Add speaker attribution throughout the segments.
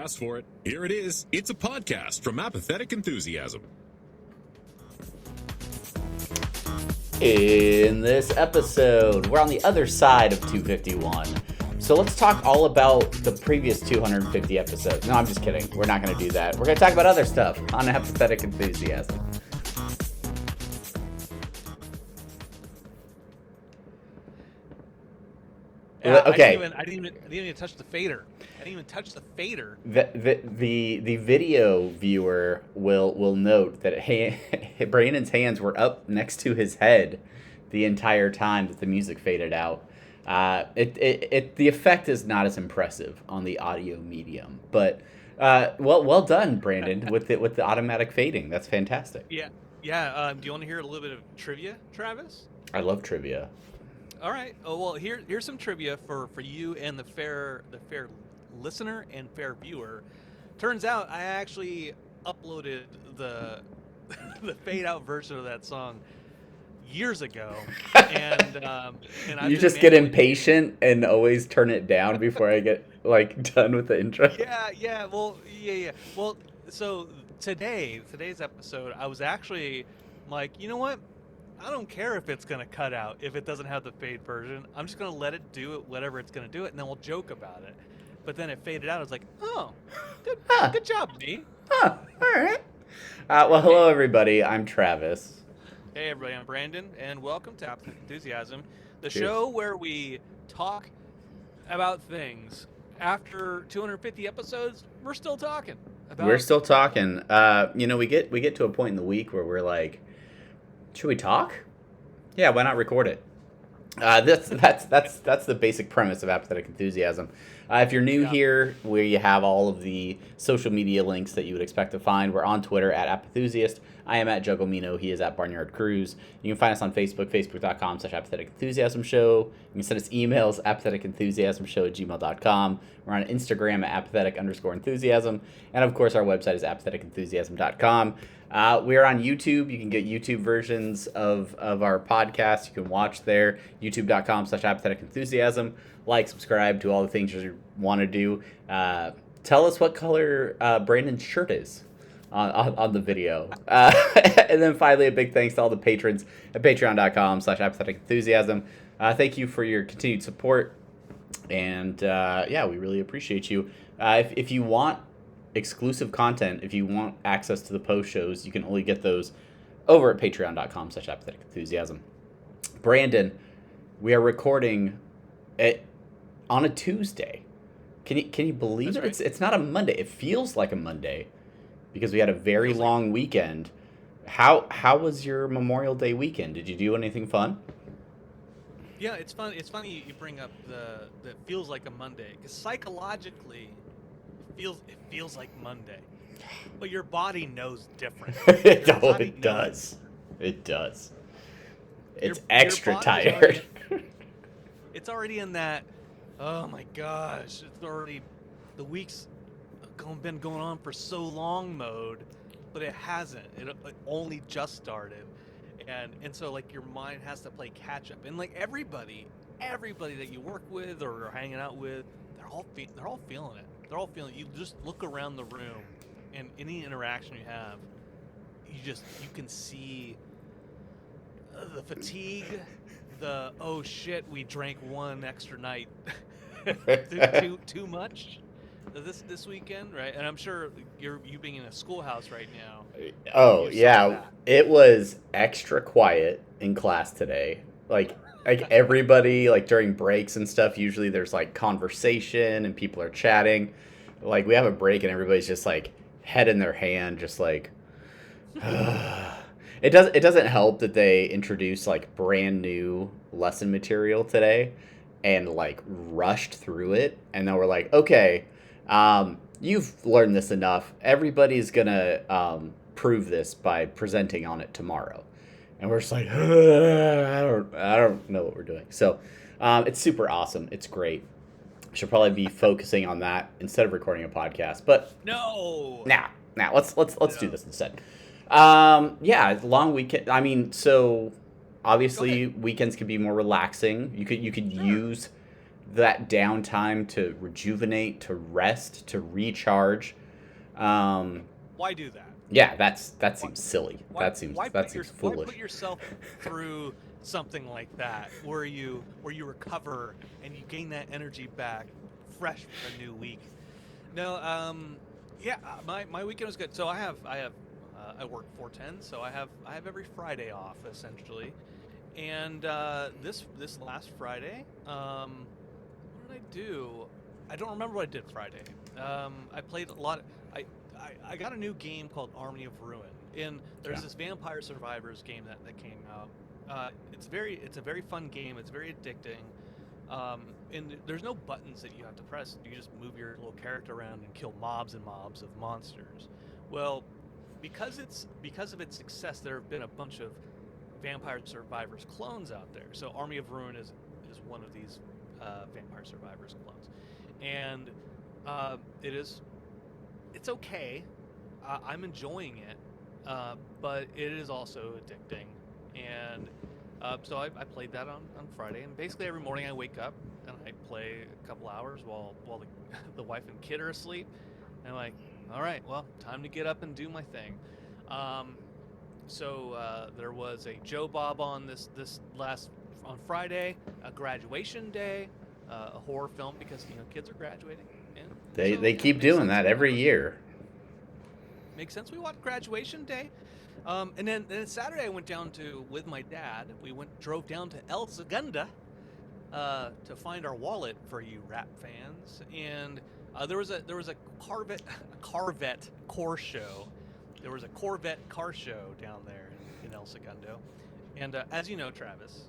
Speaker 1: asked for it. Here it is. It's a podcast from Apathetic Enthusiasm.
Speaker 2: In this episode, we're on the other side of 251. So let's talk all about the previous 250 episodes. No, I'm just kidding. We're not going to do that. We're going to talk about other stuff on Apathetic Enthusiasm.
Speaker 3: Yeah,
Speaker 2: okay.
Speaker 3: I didn't even touch the fader. I didn't even touch the fader.
Speaker 2: The video viewer will note that Brandon's hands were up next to his head the entire time that the music faded out. The effect is not as impressive on the audio medium, but well done, Brandon, with the automatic fading. That's fantastic.
Speaker 3: Yeah. Do you want to hear a little bit of trivia, Travis?
Speaker 2: I love trivia.
Speaker 3: All right. Oh well, here's some trivia for you and the fair listener and fair viewer. Turns out I actually uploaded the the fade out version of that song years ago, and
Speaker 2: you just get impatient and always turn it down before I get done with the intro.
Speaker 3: Yeah. Well, so today's episode, I was actually like, you know what? I don't care if it's going to cut out, if it doesn't have the fade version. I'm just going to let it do it, whatever it's going to do it, and then we'll joke about it. But then it faded out. I was like, oh, good job, me.
Speaker 2: All right. Well, hello, everybody. I'm Travis.
Speaker 3: Hey, everybody. I'm Brandon, and welcome to Apathetic Enthusiasm, the
Speaker 2: Cheers.
Speaker 3: show where we talk about things. After 250 episodes, we're still talking.
Speaker 2: We're still talking. We get to a point in the week where we're like, should we talk? Yeah, why not record it? That's the basic premise of Apathetic Enthusiasm. If you're new here, we have all of the social media links that you would expect to find. We're on Twitter at Apathusiast. I am at Jugglemino. He is at Barnyard Cruise. You can find us on Facebook, facebook.com/Apathetic Enthusiasm Show. You can send us emails, apatheticenthusiasmshow@gmail.com. We're on Instagram at apathetic_enthusiasm. And of course, our website is apatheticenthusiasm.com. We are on YouTube. You can get YouTube versions of our podcast. You can watch there, youtube.com/Apathetic Enthusiasm. Like, subscribe, do all the things you want to do. Tell us what color Brandon's shirt is on the video. And then finally, a big thanks to all the patrons at patreon.com/Apathetic Enthusiasm. Thank you for your continued support. And we really appreciate you. If you want exclusive content, if you want access to the post shows, you can only get those over at patreon.com/Apathetic Enthusiasm. Brandon, we are recording it on a Tuesday. Can you believe it? Right. It's not a Monday. It feels like a Monday because we had a very long weekend. How was your Memorial Day weekend? Did you do anything fun?
Speaker 3: Yeah, it's fun. It's funny you bring up the feels like a Monday, because psychologically it feels like Monday, but your body knows different.
Speaker 2: It does. It's extra tired.
Speaker 3: It's already in that, oh my gosh, it's already, the week's been going on for so long mode, but it hasn't. It only just started. And so your mind has to play catch up. And everybody that you work with or are hanging out with, they're all feeling it. They're all feeling it. You just look around the room, and any interaction you have, you can see the fatigue, the oh shit, we drank one extra night too much this weekend, right? And I'm sure you being in a schoolhouse right now.
Speaker 2: Oh yeah, it was extra quiet in class today. Everybody, during breaks and stuff, usually there's conversation and people are chatting. We have a break and everybody's just head in their hand, just It doesn't help that they introduce brand new lesson material today and rushed through it, and then we're like, okay, you've learned this enough. Everybody's gonna prove this by presenting on it tomorrow. And we're just I don't know what we're doing. So it's super awesome. It's great. Should probably be focusing on that instead of recording a podcast. But
Speaker 3: no.
Speaker 2: Now let's do this instead. Long weekend. I mean, so obviously weekends can be more relaxing. You could use that downtime to rejuvenate, to rest, to recharge.
Speaker 3: Why do that?
Speaker 2: Yeah, that seems silly. That seems
Speaker 3: Why
Speaker 2: foolish.
Speaker 3: put yourself through something like that where you recover and you gain that energy back, fresh for a new week? No, yeah, my weekend was good. So I work 410, so I have every Friday off essentially, and this last Friday, what did I do? I don't remember what I did Friday. I played a lot. I got a new game called Army of Ruin, and there's this Vampire Survivors game that came out. It's a very fun game. It's very addicting. And there's no buttons that you have to press. You just move your little character around and kill mobs and mobs of monsters. Well, because of its success, there have been a bunch of Vampire Survivors clones out there. So Army of Ruin is one of these Vampire Survivors clones, and it's okay. I'm enjoying it, but it is also addicting. And so I played that on Friday, and basically every morning I wake up and I play a couple hours while the wife and kid are asleep. And I'm like, all right, well, time to get up and do my thing. So there was a Joe Bob on on Friday, a graduation day, a horror film because kids are graduating. And
Speaker 2: They keep doing that every year.
Speaker 3: Makes sense. We watched Graduation Day, and then Saturday I went down with my dad. We drove down to El Segundo to find our wallet for you rap fans, and there was a Corvette car show. There was a Corvette car show down there in El Segundo, and as you know, Travis,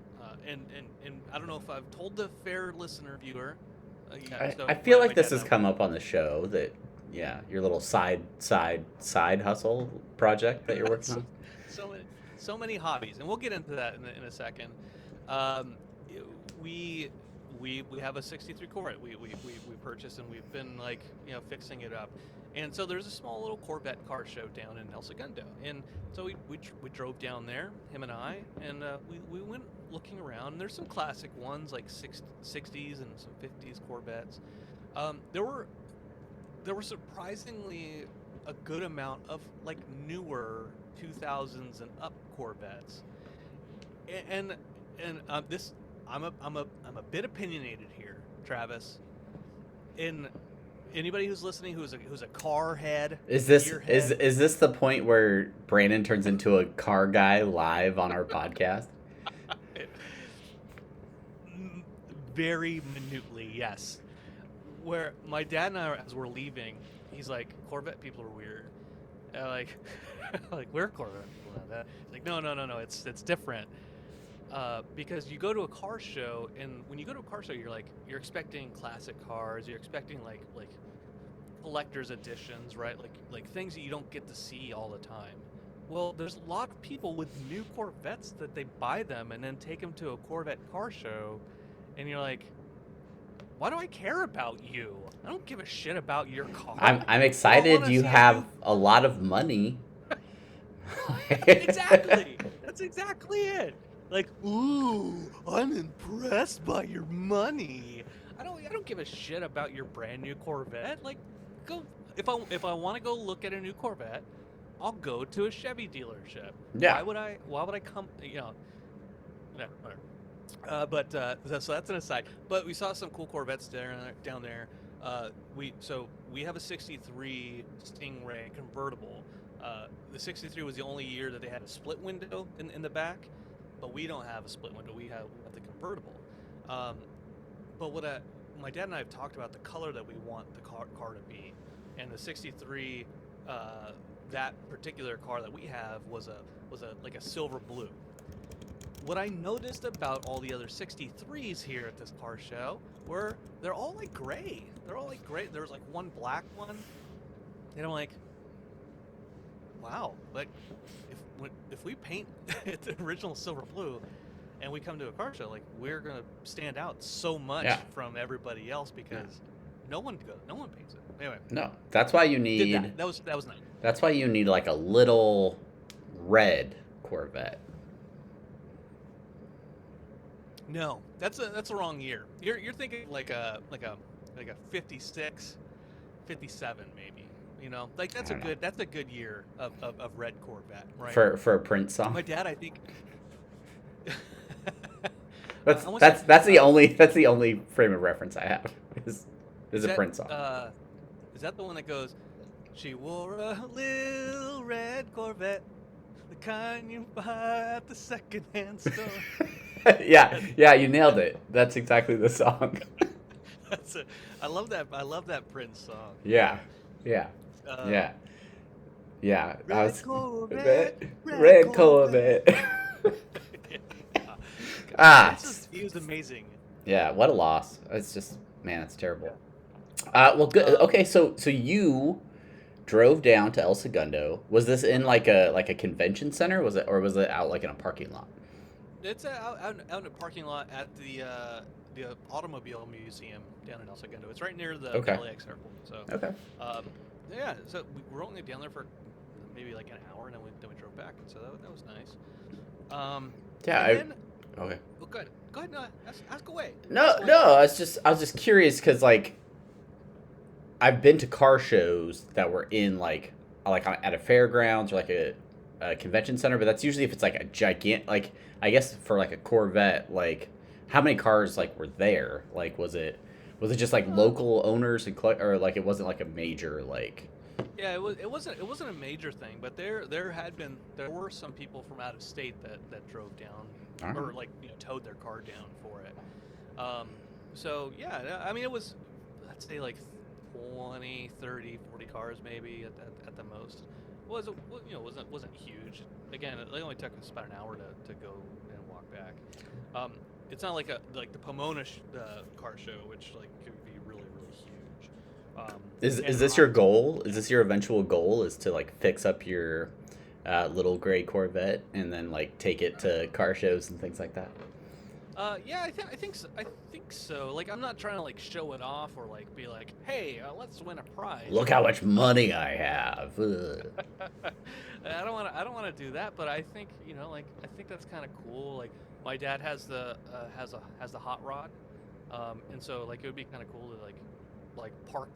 Speaker 3: and I don't know if I've told the fair viewer.
Speaker 2: I feel like this has come up on the show that. Yeah, your little side hustle project that you're working on.
Speaker 3: So many hobbies, and we'll get into that in a second. We have a '63 Corvette we purchased, and we've been fixing it up. And so there's a small little Corvette car show down in El Segundo, and so we drove down there, him and I, and we went looking around. There's some classic ones like 60s and some 50s Corvettes. There were surprisingly a good amount of newer 2000s and up Corvettes, and this I'm a bit opinionated here, Travis. In anybody who's listening who's a car head,
Speaker 2: is this the point where Brandon turns into a car guy live on our podcast?
Speaker 3: Very minutely, yes. Where my dad and I, as we're leaving, he's like, Corvette people are weird. And like we're Corvette people. He's like, no, it's different. Because you go to a car show, and when you go to a car show, you're expecting classic cars, you're expecting like collector's editions, right? Like things that you don't get to see all the time. Well, there's a lot of people with new Corvettes that they buy them and then take them to a Corvette car show, and you're like, why do I care about you? I don't give a shit about your car.
Speaker 2: I'm excited you have a lot of money.
Speaker 3: Exactly. That's exactly it. Like, ooh, I'm impressed by your money. I don't give a shit about your brand new Corvette. Like, go if I want to go look at a new Corvette, I'll go to a Chevy dealership.
Speaker 2: Yeah.
Speaker 3: Why would I come? No, whatever. So that's an aside. But we saw some cool Corvettes down there. We have a '63 Stingray convertible. The '63 was the only year that they had a split window in the back, but we don't have a split window. We have the convertible. But my dad and I have talked about the color that we want the car to be, and the '63, that particular car that we have was a silver blue. What I noticed about all the other 63s here at this car show were they're all like gray. There was like one black one, and I'm like, wow, like if we paint it the original silver blue and we come to a car show, like we're gonna stand out so much from everybody else because no one paints it. Anyway.
Speaker 2: No, that's why you need
Speaker 3: that was nice.
Speaker 2: That's why you need like a little red Corvette.
Speaker 3: No, that's a wrong year. You're thinking like a 56, 57 maybe. You know, like
Speaker 2: I don't know.
Speaker 3: that's a good year of red Corvette, right?
Speaker 2: For a Prince song.
Speaker 3: My dad, I think.
Speaker 2: That's
Speaker 3: I want
Speaker 2: that's
Speaker 3: to say,
Speaker 2: that's the only frame of reference I have is a
Speaker 3: that
Speaker 2: Prince song.
Speaker 3: is that the one that goes? She wore a little red Corvette, the kind you buy at the secondhand store.
Speaker 2: Yeah, you nailed it. That's exactly the song.
Speaker 3: That's a, I love that. I love that Prince song.
Speaker 2: Yeah, yeah,
Speaker 3: Uh,
Speaker 2: yeah, yeah. I
Speaker 3: Red
Speaker 2: was
Speaker 3: Corvette, red
Speaker 2: red
Speaker 3: Corvette.
Speaker 2: Corvette.
Speaker 3: Yeah,
Speaker 2: It's
Speaker 3: he was amazing.
Speaker 2: yeah. What a loss. It's just man, it's terrible.
Speaker 3: Yeah.
Speaker 2: Well, good. Okay, so you drove down to El Segundo. Was this in like a convention center? Was it or was it out like in a parking lot?
Speaker 3: It's out in a parking lot at the automobile museum down in El Segundo. It's right near the
Speaker 2: Okay.
Speaker 3: LAX airport. So
Speaker 2: Okay.
Speaker 3: um, yeah, so we were only down there for maybe like an hour, and then we drove back, and so that was nice.
Speaker 2: Yeah.
Speaker 3: And then,
Speaker 2: Okay.
Speaker 3: well, go ahead, no, ask away.
Speaker 2: No,
Speaker 3: Ask away.
Speaker 2: no. I was just curious because like I've been to car shows that were in like at a fairgrounds or like a convention center, but that's usually if it's like a gigant like I guess for like a Corvette, like how many cars like were there? Like was it just like local owners and or like it wasn't like a major like
Speaker 3: Yeah, it wasn't a major thing, but there were some people from out of state that drove down or like towed their car down for it. So yeah, I mean it was, let's say like 20, 30, 40 cars maybe at the most. Wasn't huge. Again, it only took us about an hour to go and walk back. It's not like the Pomona car show, which like could be really huge.
Speaker 2: is this your goal? Is this your eventual goal? Is to like fix up your little gray Corvette and then like take it to car shows and things like that?
Speaker 3: Yeah, I think so. I think so. Like, I'm not trying to like show it off or like be like, hey, let's win a prize.
Speaker 2: Look how much money I have. Ugh.
Speaker 3: I don't want to do that, but I think I think that's kind of cool. Like, my dad has the has the hot rod, and so like it would be kind of cool to like park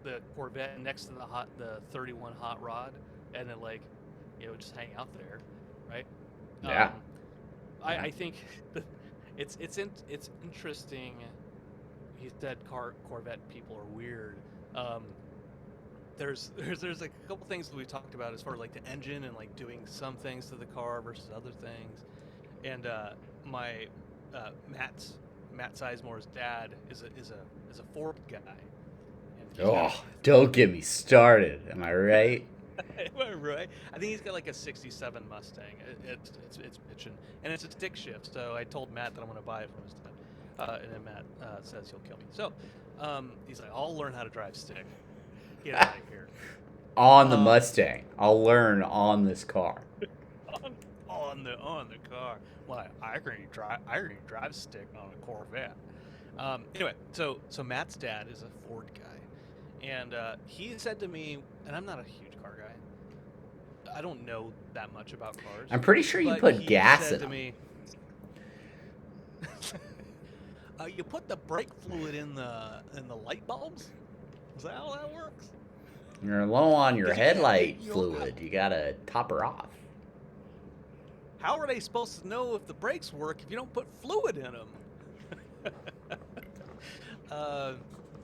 Speaker 3: the Corvette next to the 31 hot rod, and then like just hang out there, right?
Speaker 2: Yeah.
Speaker 3: I think it's interesting. He said Corvette people are weird. There's a couple things that we talked about as far as like the engine and like doing some things to the car versus other things. And my Matt Sizemore's dad is a Ford guy. And he's got
Speaker 2: Don't get me started. Am I right?
Speaker 3: right. I think he's got like a '67 Mustang. It's bitchin', and it's a stick shift. So I told Matt that I'm gonna buy it from his dad, and then Matt says he'll kill me. So he's like, I'll learn how to drive stick. Get out of here.
Speaker 2: On the Mustang. I'll learn on this car.
Speaker 3: on the car. Well, I can drive stick on a Corvette. Anyway, so Matt's dad is a Ford guy, and he said to me, and I'm not a huge car guy. I don't know that much about cars.
Speaker 2: I'm pretty sure you
Speaker 3: but
Speaker 2: put
Speaker 3: he
Speaker 2: gas
Speaker 3: said
Speaker 2: in
Speaker 3: to
Speaker 2: them.
Speaker 3: me, you put the brake fluid in the light bulbs. Is that how that works?
Speaker 2: You're low on your
Speaker 3: Did you get
Speaker 2: headlight
Speaker 3: your-
Speaker 2: fluid. You gotta top her off.
Speaker 3: How are they supposed to know if the brakes work if you don't put fluid in them?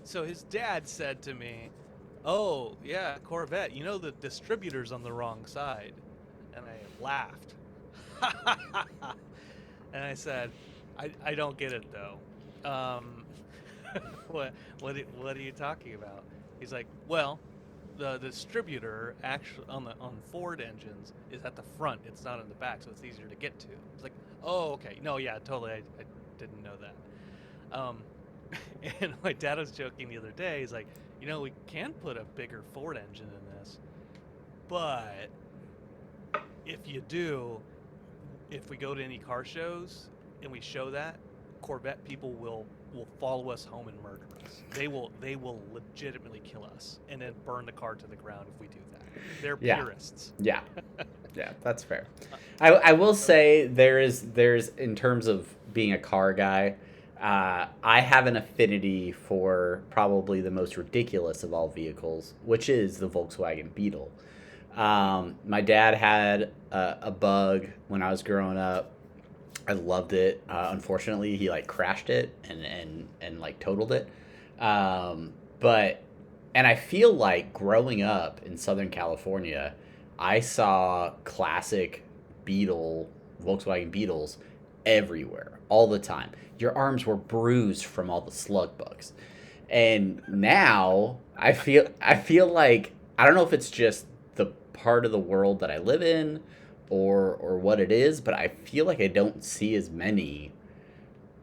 Speaker 3: So his dad said to me, "Oh yeah, Corvette. You know the distributor's on the wrong side," and I laughed. And I said, "I don't get it though. What are you talking about?" He's like, "Well, the distributor actually on Ford engines is at the front. It's not in the back, so it's easier to get to." It's like, "Oh, okay. No, yeah, totally. I didn't know that." And my dad was joking the other day. He's like, we can put a bigger Ford engine in this, but if we go to any car shows and we show that, Corvette people will will follow us home and murder us. They will legitimately kill us and then burn the car to the ground if we do that. They're purists.
Speaker 2: Yeah, that's fair. I will say there's in terms of being a car guy, I have an affinity for probably the most ridiculous of all vehicles, which is the Volkswagen Beetle. My dad had a Bug when I was growing up. I loved it. Unfortunately, he like crashed it and like totaled it. But I feel like growing up in Southern California, I saw classic Volkswagen Beetles everywhere all the time. Your arms were bruised from all the slug bugs. And now I feel like, I don't know if it's just the part of the world that I live in or what it is, but I feel like I don't see as many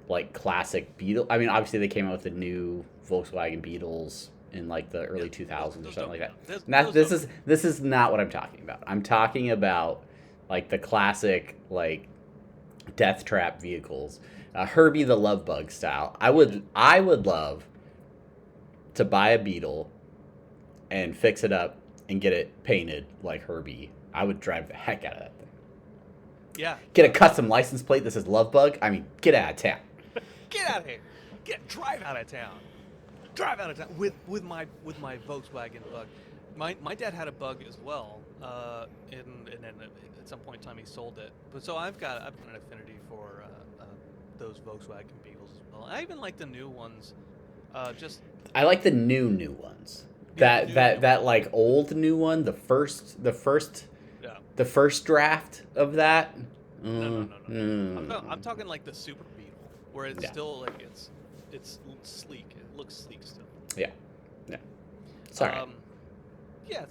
Speaker 2: like classic Beetle. I mean, obviously they came out with the new Volkswagen Beetles in like the early 2000s or something like that. This is not what I'm talking about. I'm talking about like the classic like death trap vehicles, Herbie the Love Bug style. I would love to buy a Beetle and fix it up and get it painted like Herbie. I would drive the heck out of that thing.
Speaker 3: Yeah.
Speaker 2: Get a custom license plate that says Love Bug. I mean, get out of town.
Speaker 3: Get out of here. Drive out of town. Drive out of town with my Volkswagen Bug. My dad had a Bug as well, and then at some point in time he sold it. But so I've got an affinity for those Volkswagen Beetles as well. I even like the new ones.
Speaker 2: I like the new ones. That like old new one, the first draft of that.
Speaker 3: No. I'm talking like the Super Beetle, where it's still like it's sleek. It looks sleek still.
Speaker 2: Yeah. Sorry.
Speaker 3: Yeah,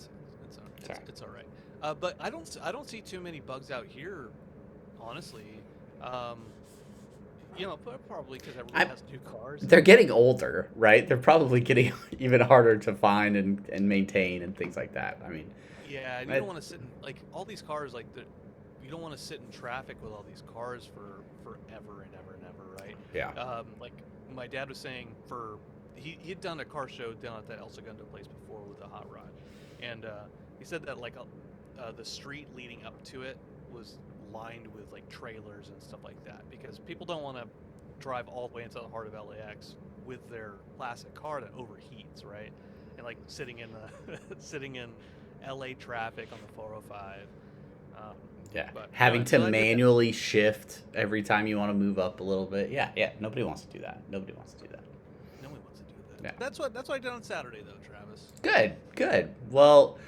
Speaker 3: it's all right. But I don't see too many bugs out here, honestly. Probably because everyone has new cars.
Speaker 2: They're getting older, right? They're probably getting even harder to find and maintain and things like that. I mean,
Speaker 3: yeah, and you don't want to sit in like all these cars. You don't want to sit in traffic with all these cars for forever and ever, right?
Speaker 2: Yeah.
Speaker 3: Like my dad was saying, he'd done a car show down at that El Segundo place before with a hot rod, and he said that like the street leading up to it was lined with like trailers and stuff like that because people don't want to drive all the way into the heart of LAX with their classic car that overheats, right? And like sitting in LA traffic on the 405.
Speaker 2: Having to manually shift every time you want to move up a little bit. Yeah. Nobody wants to do that.
Speaker 3: No one wants to do that. Yeah. That's what I did on Saturday though, Travis.
Speaker 2: Good. Well,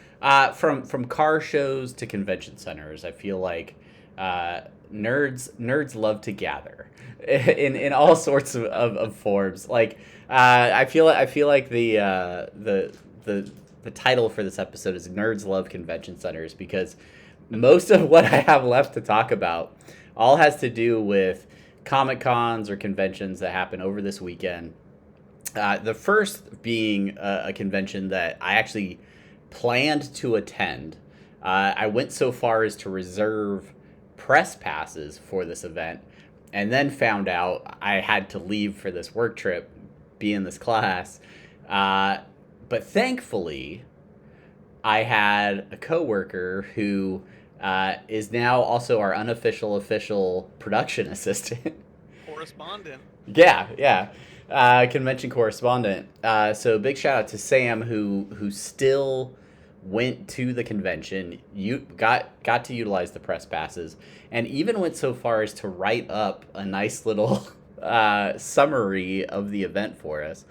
Speaker 2: from car shows to convention centers, I feel like nerds love to gather in all sorts of forms. Like I feel like the title for this episode is Nerds Love Convention Centers, because most of what I have left to talk about all has to do with Comic Cons or conventions that happen over this weekend. The first being a convention that I actually planned to attend. I went so far as to reserve press passes for this event, and then found out I had to leave for this work trip, be in this class. But thankfully, I had a coworker who is now also our official production assistant.
Speaker 3: Correspondent.
Speaker 2: Yeah. Convention correspondent. So big shout out to Sam who still went to the convention. You got to utilize the press passes, and even went so far as to write up a nice little summary of the event for us.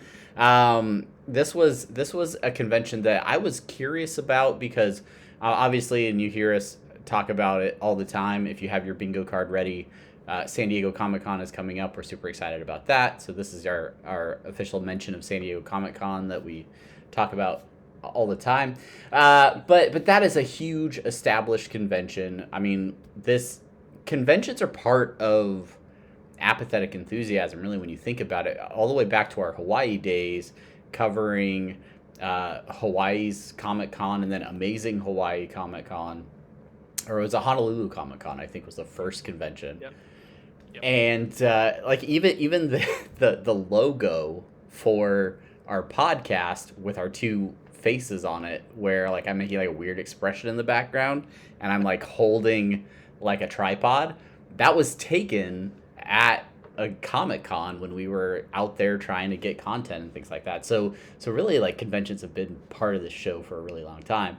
Speaker 2: This was a convention that I was curious about because obviously, and you hear us talk about it all the time. If you have your bingo card ready, San Diego Comic-Con is coming up. We're super excited about that. So this is our official mention of San Diego Comic-Con that we talk about all the time. But that is a huge established convention. I mean, conventions are part of apathetic enthusiasm, really, when you think about it, all the way back to our Hawaii days, covering Hawaii's Comic-Con and then Amazing Hawaii Comic-Con. Or it was a Honolulu Comic-Con, I think, was the first convention.
Speaker 3: Yep. Yep.
Speaker 2: And like even the logo for our podcast with our two faces on it, where like I'm making like a weird expression in the background and I'm like holding like a tripod, that was taken at a Comic-Con when we were out there trying to get content and things like that. So really, like, conventions have been part of the show for a really long time.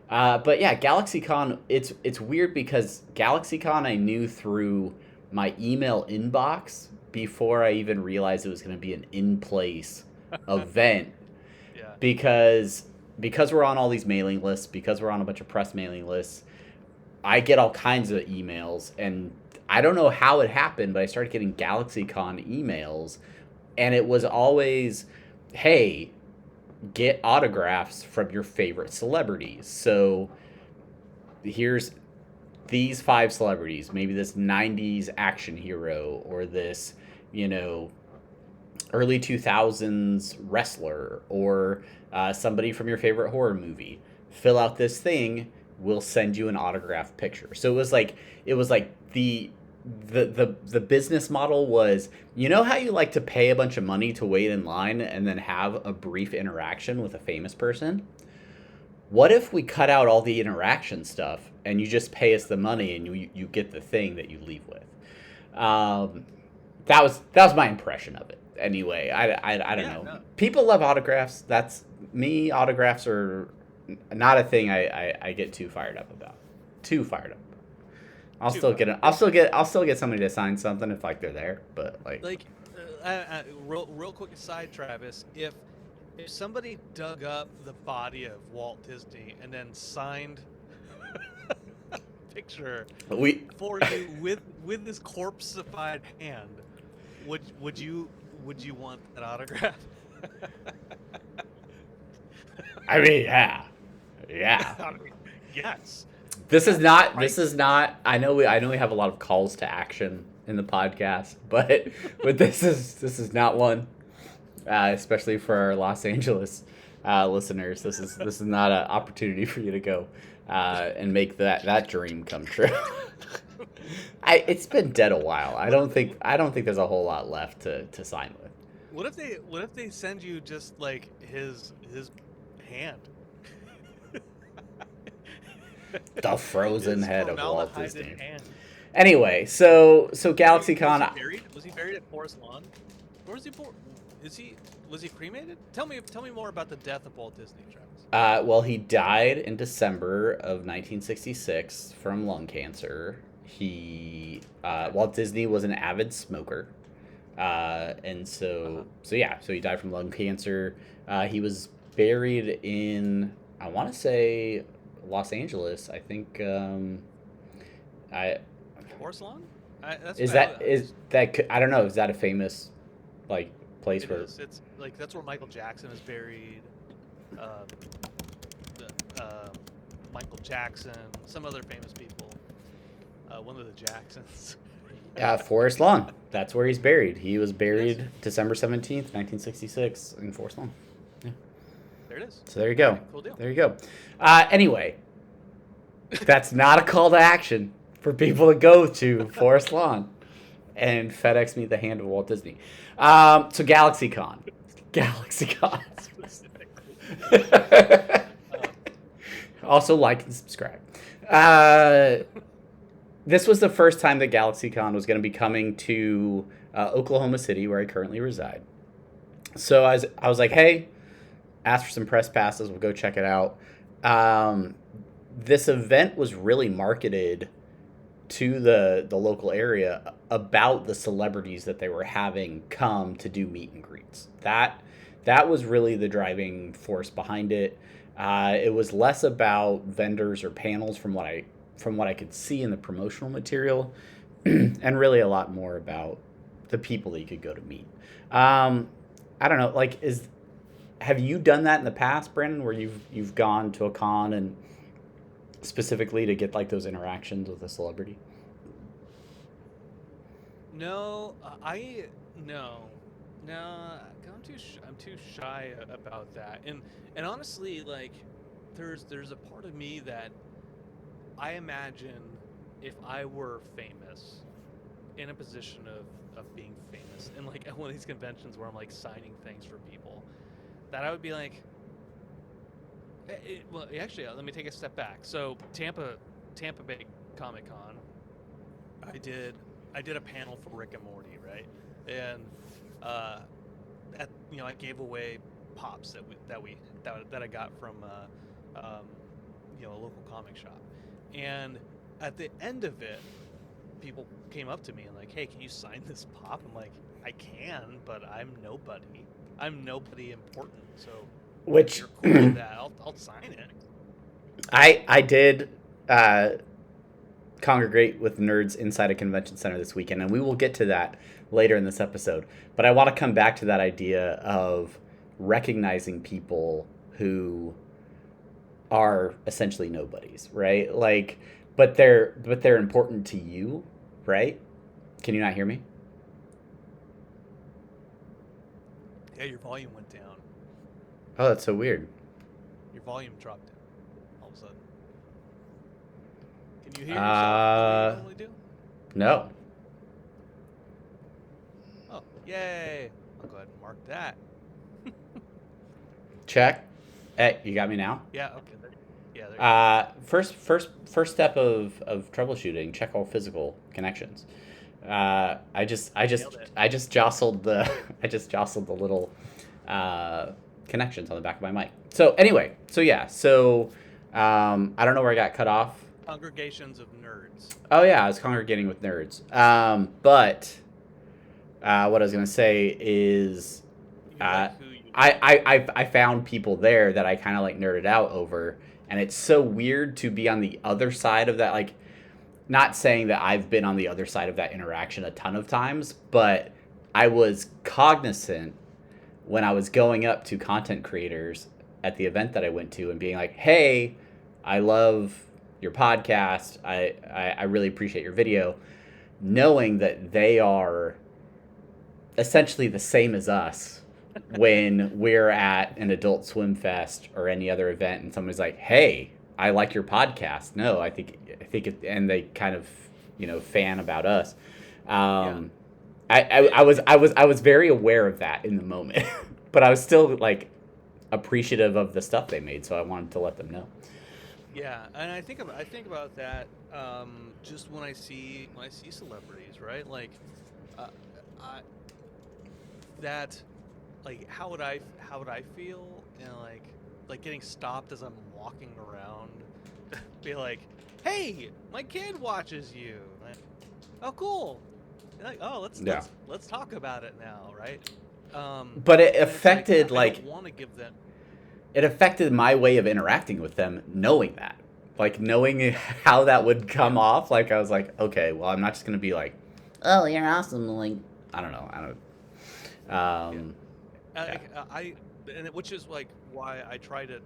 Speaker 2: But yeah, GalaxyCon, it's weird because GalaxyCon I knew through my email inbox before I even realized it was going to be an in-place event,
Speaker 3: Yeah.
Speaker 2: because we're on all these mailing lists, because we're on a bunch of press mailing lists, I get all kinds of emails, and I don't know how it happened, but I started getting GalaxyCon emails, and it was always, hey, get autographs from your favorite celebrities. So here's these 5 celebrities, maybe this 90s action hero, or this, early 2000s wrestler, or somebody from your favorite horror movie. Fill out this thing, we'll send you an autographed picture. So it was like the business model was, how you like to pay a bunch of money to wait in line and then have a brief interaction with a famous person? What if we cut out all the interaction stuff and you just pay us the money and you get the thing that you leave with? That was my impression of it. Anyway, I don't know.
Speaker 3: No.
Speaker 2: People love autographs. That's me. Autographs are not a thing I get too fired up about. Too fired up. I'll still get somebody to sign something if like they're there, but like
Speaker 3: Real quick aside, Travis, if somebody dug up the body of Walt Disney and then signed a picture for you with this corpseified hand, would you want that autograph?
Speaker 2: I mean, yeah.
Speaker 3: I mean, yes.
Speaker 2: This is not. I know we have a lot of calls to action in the podcast, but this is not one. Especially for our Los Angeles listeners, this is not an opportunity for you to go and make that dream come true. It's been dead a while. I don't think there's a whole lot left to sign with.
Speaker 3: What if they send you just like his hand?
Speaker 2: The frozen head of Walt
Speaker 3: Formaldehyde
Speaker 2: Disney.
Speaker 3: hand.
Speaker 2: Anyway, so GalaxyCon.
Speaker 3: Was he buried at Forest Lawn? Where was he born? Was he cremated? Tell me more about the death of Walt Disney, Travis.
Speaker 2: Well, he died in December of 1966 from lung cancer. Walt Disney was an avid smoker, and so he died from lung cancer. He was buried in, I want to say, Los Angeles. I think.
Speaker 3: Forest Lawn?
Speaker 2: I don't know. Is that a famous place where
Speaker 3: it's like that's where Michael Jackson is buried. Michael Jackson, some other famous people. One of the Jacksons.
Speaker 2: Forest Lawn. That's where he's buried. He was buried December 17th, 1966 in Forest Lawn. Yeah.
Speaker 3: There it is.
Speaker 2: So there you go.
Speaker 3: Cool deal.
Speaker 2: There you go. Anyway, that's not a call to action for people to go to Forest Lawn and FedEx me the hand of Walt Disney. So GalaxyCon. Also like and subscribe. This was the first time that GalaxyCon was going to be coming to Oklahoma City, where I currently reside. So I was like, hey, ask for some press passes. We'll go check it out. This event was really marketed to the local area about the celebrities that they were having come to do meet and greets. That was really the driving force behind it. It was less about vendors or panels from what I could see in the promotional material, and really a lot more about the people that you could go to meet. I don't know, have you done that in the past, Brandon, where you've gone to a con and specifically to get those interactions with a celebrity?
Speaker 3: No, I'm too shy about that. And honestly, there's a part of me that I imagine if I were famous in a position of being famous and like at one of these conventions where I'm like signing things for people, that I would be like, well, actually, let me take a step back. So Tampa Bay Comic Con, I did a panel for Rick and Morty, right? And I gave away pops that I got from a local comic shop, and at the end of it, people came up to me and like, hey, can you sign this pop? I'm like, I can, but I'm nobody. I'm nobody important. So
Speaker 2: Which
Speaker 3: you're cool with that, I'll sign it.
Speaker 2: I did congregate with nerds inside a convention center this weekend, and we will get to that later in this episode. But I want to come back to that idea of recognizing people who are essentially nobodies, right? Like, but they're important to you, right? Can you not hear me?
Speaker 3: Yeah, your volume went down.
Speaker 2: Oh, that's so weird.
Speaker 3: Your volume dropped down all of a sudden. Can you hear yourself the way you normally do?
Speaker 2: No.
Speaker 3: Oh, yay! I'll go ahead and mark that.
Speaker 2: Check. Hey, you got me now?
Speaker 3: Yeah, okay. Yeah, there
Speaker 2: First step of troubleshooting, check all physical connections. I just jostled the little connections on the back of my mic. So anyway, I don't know where I got cut off.
Speaker 3: Congregations of nerds.
Speaker 2: Oh yeah, I was congregating with nerds. But what I was gonna say is, I found people there that I kind of like nerded out over, and it's so weird to be on the other side of that. Like, not saying that I've been on the other side of that interaction a ton of times, but I was cognizant when I was going up to content creators at the event that I went to and being like, hey, I love your podcast. I really appreciate your video. Knowing that they are essentially the same as us when we're at an Adult Swim Fest or any other event and somebody's like, hey, I like your podcast. No, I think it, and they kind of, fan about us. I was very aware of that in the moment, but I was still like appreciative of the stuff they made, so I wanted to let them know.
Speaker 3: Yeah, and I think about that just when I see celebrities, right? Like, how would I feel? Like getting stopped as I'm walking around, be like, hey, my kid watches you. Like, oh, cool. And like, oh, let's talk about it now, right?
Speaker 2: But it affected
Speaker 3: I don't want to give them.
Speaker 2: It affected my way of interacting with them, knowing that. Like, knowing how that would come off, like, I was like, okay, well, I'm not just going to be like, oh, you're awesome. Like, I don't know.
Speaker 3: Which is, like, why I try to,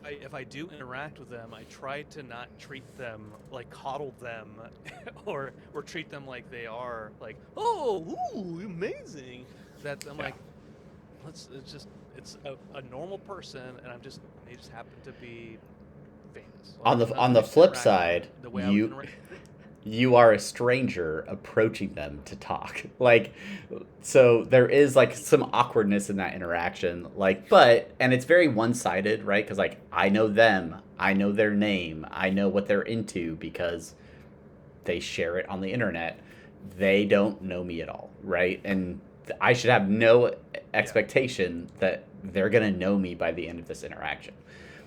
Speaker 3: if I do interact with them, I try to not treat them, like, coddle them, or treat them like they are, like, oh, ooh, amazing. That I'm like, it's a normal person, and they just happen to be famous. Like,
Speaker 2: on the flip side, you are a stranger approaching them to talk. Like, so there is like some awkwardness in that interaction. Like, and it's very one-sided, right? Because like, I know them, I know their name, I know what they're into because they share it on the internet. They don't know me at all, right? And I should have no expectation that they're going to know me by the end of this interaction.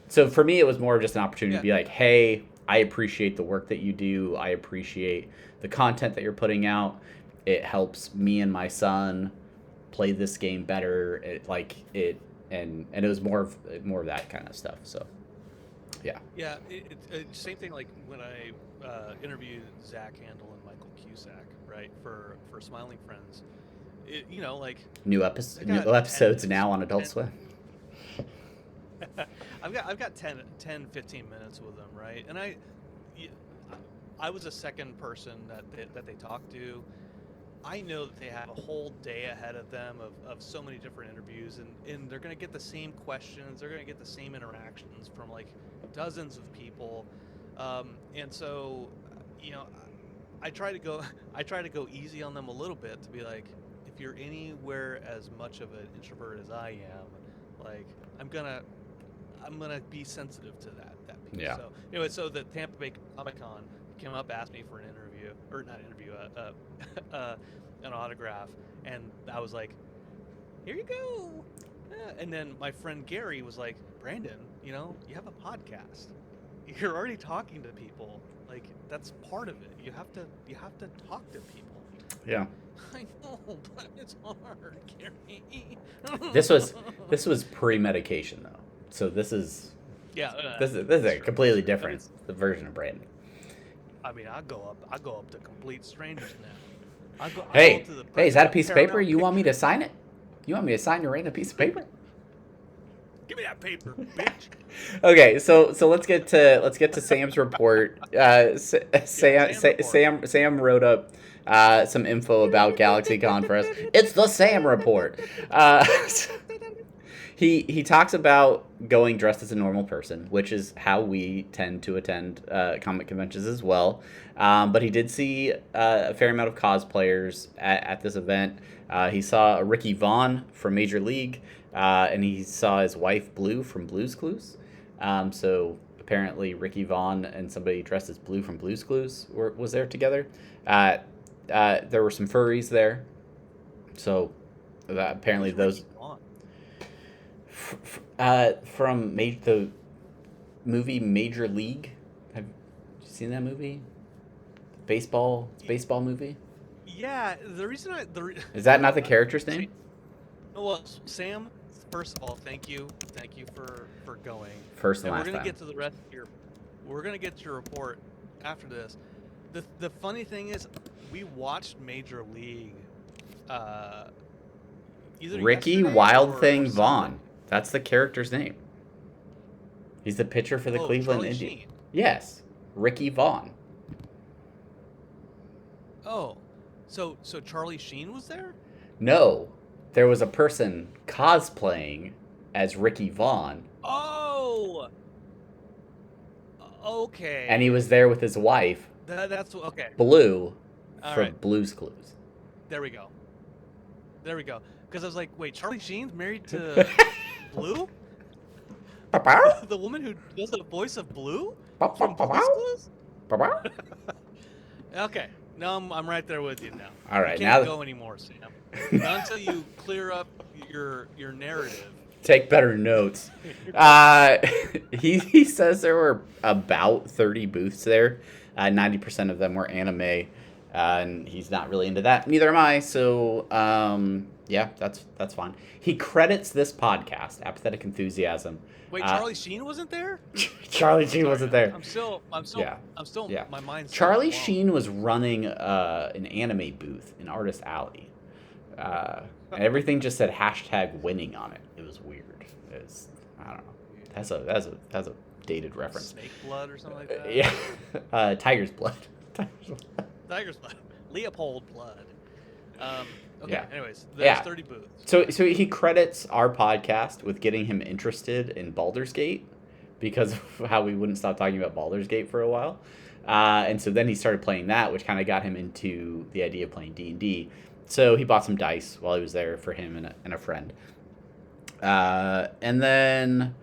Speaker 2: So for me, it was more just an opportunity to be like, hey, I appreciate the work that you do. I appreciate the content that you're putting out. It helps me and my son play this game better. And it was more of that kind of stuff. So, yeah.
Speaker 3: Yeah, same thing like when I interviewed Zach Handel and Michael Cusack, right, for Smiling Friends. New
Speaker 2: episodes now on Adult Swim.
Speaker 3: I've got 10, 15 minutes with them, right? And I was a second person that they talked to. I know that they have a whole day ahead of them of so many different interviews, and they're going to get the same questions. They're going to get the same interactions from like dozens of people. And so, I try to go I try to go easy on them a little bit to be like, if you're anywhere as much of an introvert as I am, like I'm gonna be sensitive to that piece.
Speaker 2: Yeah.
Speaker 3: So anyway, so the Tampa Bay Comic Con came up, asked me for an interview, or not interview, an autograph, and I was like, here you go. Yeah. And then my friend Gary was like, Brandon, you have a podcast. You're already talking to people. Like, that's part of it. You have to talk to people.
Speaker 2: Yeah.
Speaker 3: I know, but it's hard, Gary.
Speaker 2: This was pre-medication though, so this is this is a completely different version of Brandon.
Speaker 3: I mean, I go up to complete strangers now.
Speaker 2: Hey, is that a piece of paper? You want me to sign it? You want me to sign your random piece of paper?
Speaker 3: Give me that paper, bitch.
Speaker 2: Okay, so let's get to Sam's report. Sam wrote up some info about GalaxyCon for us. It's the Sam report. He talks about going dressed as a normal person, which is how we tend to attend comic conventions as well. But he did see a fair amount of cosplayers at this event. He saw Ricky Vaughn from Major League, and he saw his wife Blue from Blue's Clues. So apparently Ricky Vaughn and somebody dressed as Blue from Blue's Clues was there together. There were some furries there. So apparently those... from the movie Major League. Have you seen that movie? Baseball movie.
Speaker 3: Yeah, the reason
Speaker 2: Is that not the character's name?
Speaker 3: Well, Sam, first of all, thank you for going.
Speaker 2: First and last
Speaker 3: we're gonna
Speaker 2: time.
Speaker 3: get to the rest of we're gonna get to your report after this. The funny thing is, we watched Major League. Either
Speaker 2: Ricky Wild Thing Vaughn. That's the character's name. He's the pitcher for the Cleveland
Speaker 3: Charlie
Speaker 2: Indians.
Speaker 3: Sheen.
Speaker 2: Yes, Ricky Vaughn.
Speaker 3: Oh, so Charlie Sheen was there?
Speaker 2: No, there was a person cosplaying as Ricky Vaughn.
Speaker 3: Oh, okay.
Speaker 2: And he was there with his wife,
Speaker 3: That's okay.
Speaker 2: Blue,
Speaker 3: All
Speaker 2: from
Speaker 3: right.
Speaker 2: Blue's Clues.
Speaker 3: There we go. Because I was like, wait, Charlie Sheen's married to Blue? The woman who does the voice of Blue? From Blue's Clues? Okay. No, I'm right there with you now.
Speaker 2: All right,
Speaker 3: you can't go anymore, Sam. Not until you clear up your narrative.
Speaker 2: Take better notes. He says there were about 30 booths there. 90% of them were anime, and he's not really into that. Neither am I. So yeah, that's fine. He credits this podcast, Apathetic Enthusiasm.
Speaker 3: Wait, Charlie Sheen wasn't there?
Speaker 2: Charlie Sheen wasn't there.
Speaker 3: I'm still.
Speaker 2: Yeah.
Speaker 3: My mind's
Speaker 2: Charlie
Speaker 3: still
Speaker 2: Sheen was running an anime booth in Artist Alley. And everything just said #winning on it. It was weird. It was, I don't know. That's a dated reference.
Speaker 3: Snake blood or something like that.
Speaker 2: Yeah. Tiger's blood.
Speaker 3: Tiger's blood. Leopold blood. Okay.
Speaker 2: Yeah.
Speaker 3: Anyways, there's 30 booths.
Speaker 2: So he credits our podcast with getting him interested in Baldur's Gate because of how we wouldn't stop talking about Baldur's Gate for a while. And so then he started playing that, which kind of got him into the idea of playing D&D. So he bought some dice while he was there for him and a friend. And then,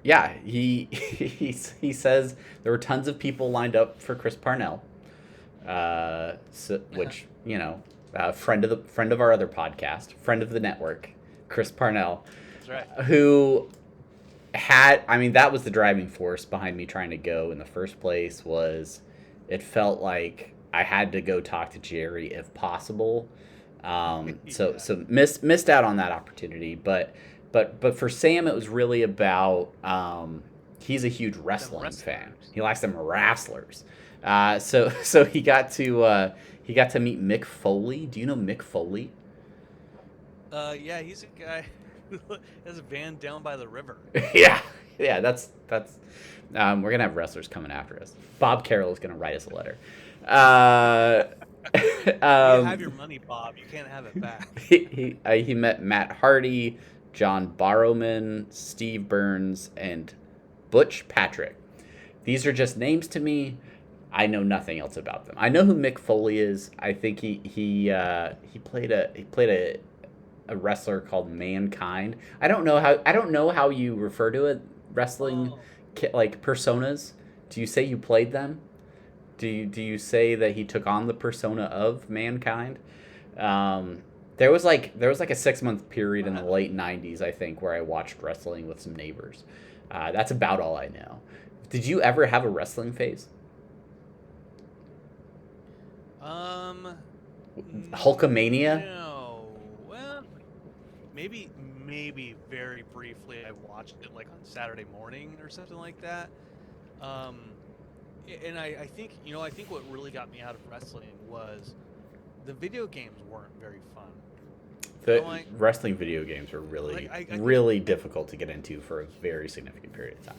Speaker 2: yeah, he says there were tons of people lined up for Chris Parnell, which, you know, friend of our other podcast, friend of the network, Chris Parnell.
Speaker 3: That's right.
Speaker 2: Who had, I mean, that was the driving force behind me trying to go in the first place. Was it felt like I had to go talk to Jerry if possible. So missed out on that opportunity, but for Sam it was really about he's a huge wrestling fan. He likes them wrestlers. So he got to meet Mick Foley. Do you know Mick Foley?
Speaker 3: Yeah, he's a guy who has a van down by the river.
Speaker 2: yeah, that's we're gonna have wrestlers coming after us. Bob Carroll is gonna write us a letter.
Speaker 3: You have your money, Bob. You can't have it back.
Speaker 2: He met Matt Hardy, John Barrowman, Steve Burns, and Butch Patrick. These are just names to me. I know nothing else about them. I know who Mick Foley is. I think he played a wrestler called Mankind. I don't know how you refer to it. Wrestling,
Speaker 3: Oh,
Speaker 2: like personas. Do you say you played them? Do you say that he took on the persona of Mankind? Um, there was like a 6 month period in the
Speaker 3: wow.
Speaker 2: late '90s, I think, where I watched wrestling with some neighbors. That's about all I know. Did you ever have a wrestling phase?
Speaker 3: Um,
Speaker 2: Hulkamania?
Speaker 3: no. Well, maybe very briefly I watched it like on Saturday morning or something like that. Um, and I think I think what really got me out of wrestling was the video games weren't very fun.
Speaker 2: The
Speaker 3: I'm like,
Speaker 2: wrestling video games are really,
Speaker 3: I think
Speaker 2: really difficult to get into for a very significant period of time.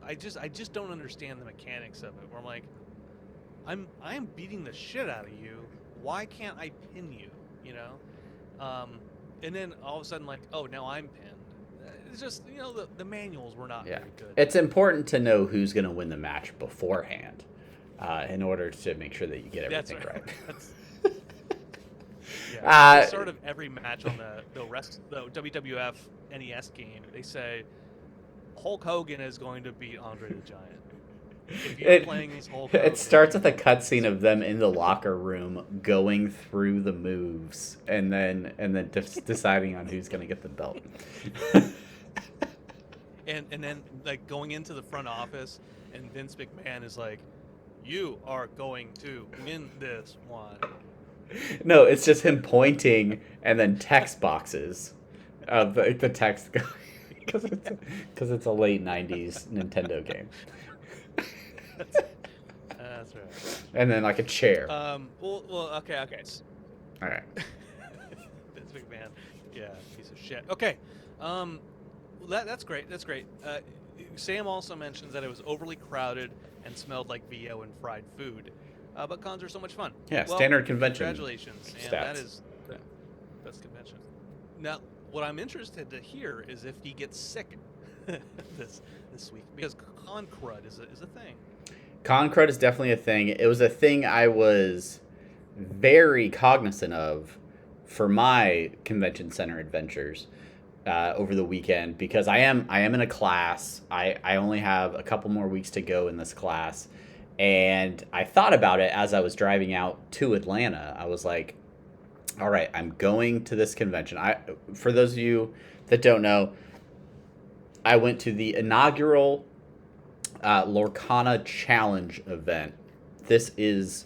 Speaker 3: I just don't understand the mechanics of it. Where I'm like, I'm beating the shit out of you. Why can't I pin you? You know, and then all of a sudden like, oh, now I'm pinned. It's just the manuals were not
Speaker 2: Yeah.
Speaker 3: very good.
Speaker 2: It's important to know who's going to win the match beforehand in order to make sure that you get
Speaker 3: That's
Speaker 2: everything right.
Speaker 3: that's yeah. At the
Speaker 2: Uh,
Speaker 3: start of every match on the WWF NES game, they say Hulk Hogan is going to beat Andre the Giant. If you're
Speaker 2: it,
Speaker 3: playing as Hulk
Speaker 2: it
Speaker 3: Hogan,
Speaker 2: starts
Speaker 3: you
Speaker 2: with a
Speaker 3: will
Speaker 2: cutscene
Speaker 3: lose.
Speaker 2: of them in the locker room going through the moves and then just deciding on who's going to get the belt.
Speaker 3: And then like going into the front office, and Vince McMahon is like, "You are going to win this one."
Speaker 2: No, it's just him pointing and then text boxes of the text going because it's a late '90s Nintendo game,
Speaker 3: That's right.
Speaker 2: and then like a chair.
Speaker 3: Okay.
Speaker 2: All right.
Speaker 3: Vince McMahon, yeah, piece of shit. Okay, that's great. That's great. Sam also mentions that it was overly crowded and smelled like VO and fried food. But cons are so much fun.
Speaker 2: Yeah,
Speaker 3: Well,
Speaker 2: standard convention
Speaker 3: congratulations, and that
Speaker 2: stats.
Speaker 3: is
Speaker 2: Yeah.
Speaker 3: that's convention. Now, what I'm interested to hear is if he gets sick this week, because con crud is a thing.
Speaker 2: Con crud is definitely a thing. It was a thing I was very cognizant of for my convention center adventures over the weekend because I am in a class. I only have a couple more weeks to go in this class, and I thought about it as I was driving out to Atlanta. I was like, all right, I'm going to this convention. For those of you that don't know, I went to the inaugural Lorcana Challenge event. This is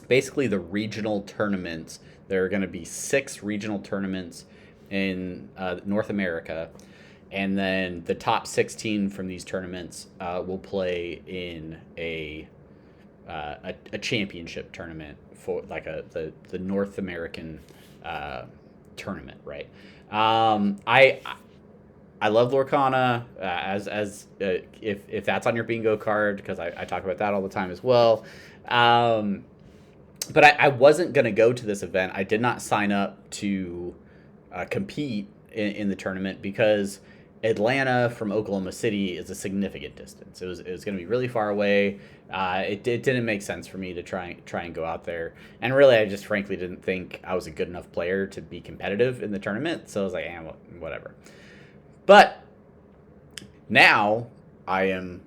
Speaker 2: basically the regional tournaments. There are going to be 6 regional tournaments in North America, and then the top 16 from these tournaments will play in a championship tournament for like the North American tournament, right? I love Lorcana if that's on your bingo card because I talk about that all the time as well. But I wasn't gonna go to this event. I did not sign up to compete in the tournament because Atlanta from Oklahoma City is a significant distance. It was going to be really far away. It didn't make sense for me to try and go out there. And really, I just frankly didn't think I was a good enough player to be competitive in the tournament. So I was like, whatever. But now I am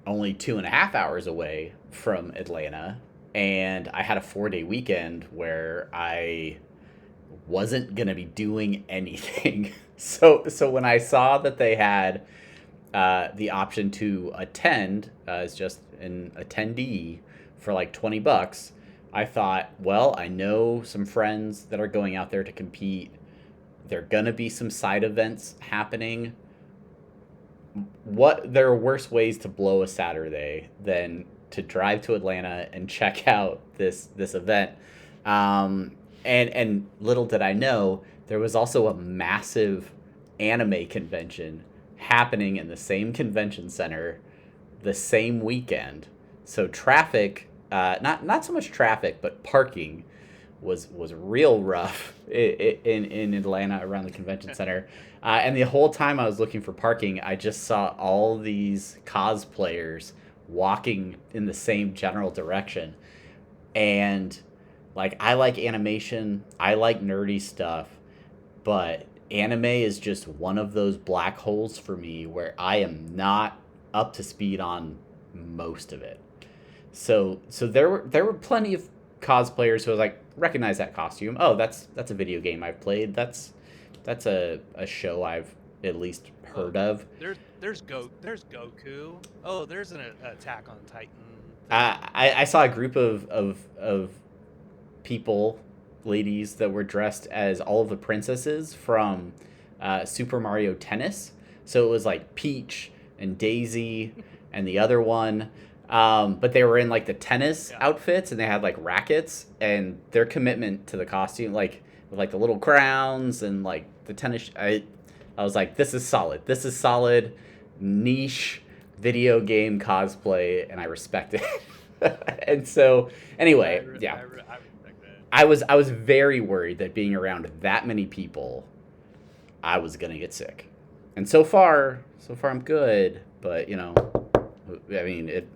Speaker 2: only 2.5 hours away from Atlanta, and I had a 4-day weekend where I wasn't gonna be doing anything. So when I saw that they had the option to attend as just an attendee for like $20, I thought, well, I know some friends that are going out there to compete. There are gonna be some side events happening. There are worse ways to blow a Saturday than to drive to Atlanta and check out this event. And little did I know, there was also a massive anime convention happening in the same convention center the same weekend. So traffic, not so much traffic, but parking was real rough in Atlanta around the convention center. And the whole time I was looking for parking, I just saw all these cosplayers walking in the same general direction. And like, I like animation, I like nerdy stuff, but anime is just one of those black holes for me where I am not up to speed on most of it. So there were plenty of cosplayers who was like, recognize that costume. Oh, that's a video game I've played. That's a show I've at least heard of.
Speaker 3: There's Goku. Oh, there's an Attack on Titan.
Speaker 2: I saw a group of people, ladies, that were dressed as all of the princesses from Super Mario Tennis. So it was like Peach and Daisy and the other one. But they were in like the tennis outfits, and they had like rackets, and their commitment to the costume, like with like the little crowns and like the tennis. I was like, this is solid. This is solid niche video game cosplay, and I respect it. And so anyway,
Speaker 3: I respect that.
Speaker 2: I was very worried that being around that many people, I was gonna get sick. And so far I'm good. But you know, I mean,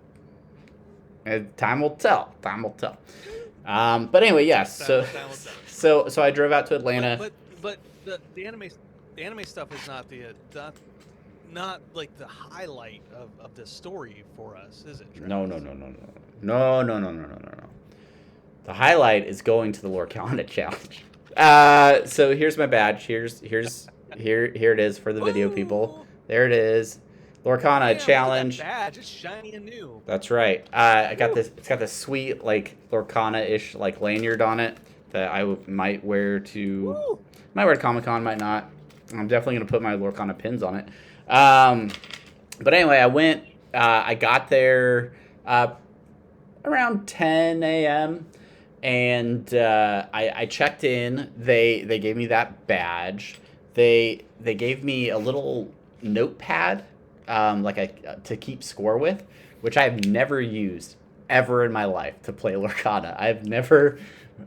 Speaker 2: time will tell. Time will tell. But anyway, yes.
Speaker 3: Time will tell.
Speaker 2: So I drove out to Atlanta.
Speaker 3: But the anime stuff is not like the highlight of the story for us, is it? Travis?
Speaker 2: No. The highlight is going to the Lorcana challenge. So here's my badge. Here it is for the video people. There it is. Lorcana challenge.
Speaker 3: Look at that badge. It's shiny and new.
Speaker 2: That's right. I got this. It's got this sweet like Lorcana-ish like lanyard on it that I might wear to Comic-Con, might not. I'm definitely gonna put my Lorcana pins on it. But anyway, I went. I got there around 10 a.m. and I checked in. They gave me that badge. They gave me a little notepad. To keep score with, which I've never used ever in my life to play Lorcana.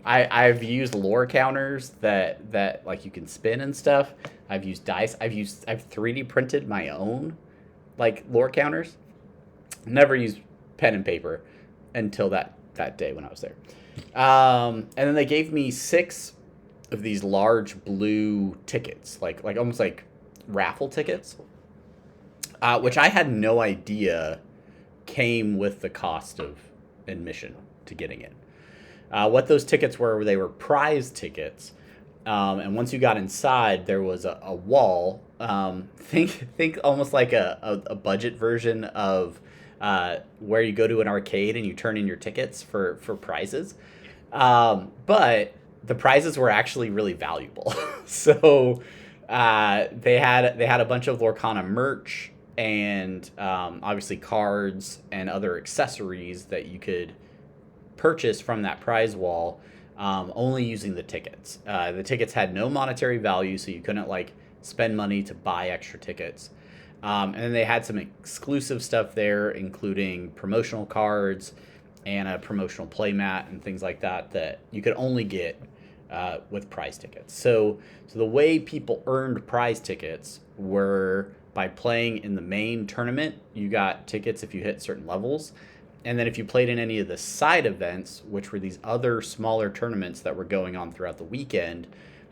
Speaker 2: I've used lore counters that like you can spin and stuff. I've used dice. I've 3D printed my own like lore counters. Never used pen and paper until that day when I was there. And then they gave me 6 of these large blue tickets, like almost like raffle tickets. Which I had no idea came with the cost of admission to getting in. What those tickets were, they were prize tickets. And once you got inside, there was a wall. Think almost like a budget version of where you go to an arcade and you turn in your tickets for prizes. But the prizes were actually really valuable. So they had a bunch of Lorcana merch, and obviously cards and other accessories that you could purchase from that prize wall, only using the tickets. The tickets had no monetary value, so you couldn't like spend money to buy extra tickets. And then they had some exclusive stuff there, including promotional cards and a promotional playmat and things like that you could only get with prize tickets. So the way people earned prize tickets were by playing in the main tournament. You got tickets if you hit certain levels. And then if you played in any of the side events, which were these other smaller tournaments that were going on throughout the weekend,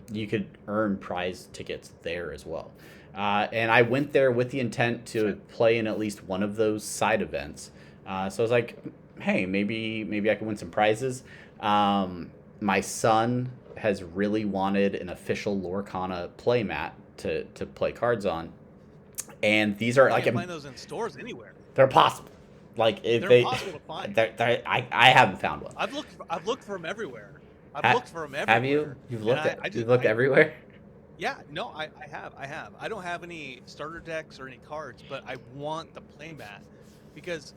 Speaker 2: you could earn prize tickets there as well. And I went there with the intent to play in at least one of those side events. So I was like, hey, maybe I can win some prizes. My son has really wanted an official Lorcana playmat to play cards on. And these are
Speaker 3: you can find those in stores anywhere.
Speaker 2: They're possible. Like if
Speaker 3: they're possible to find.
Speaker 2: I haven't found one.
Speaker 3: I've looked for them everywhere. Looked for them everywhere.
Speaker 2: Have you? You've looked everywhere?
Speaker 3: Yeah, no, I have. I don't have any starter decks or any cards, but I want the playmat because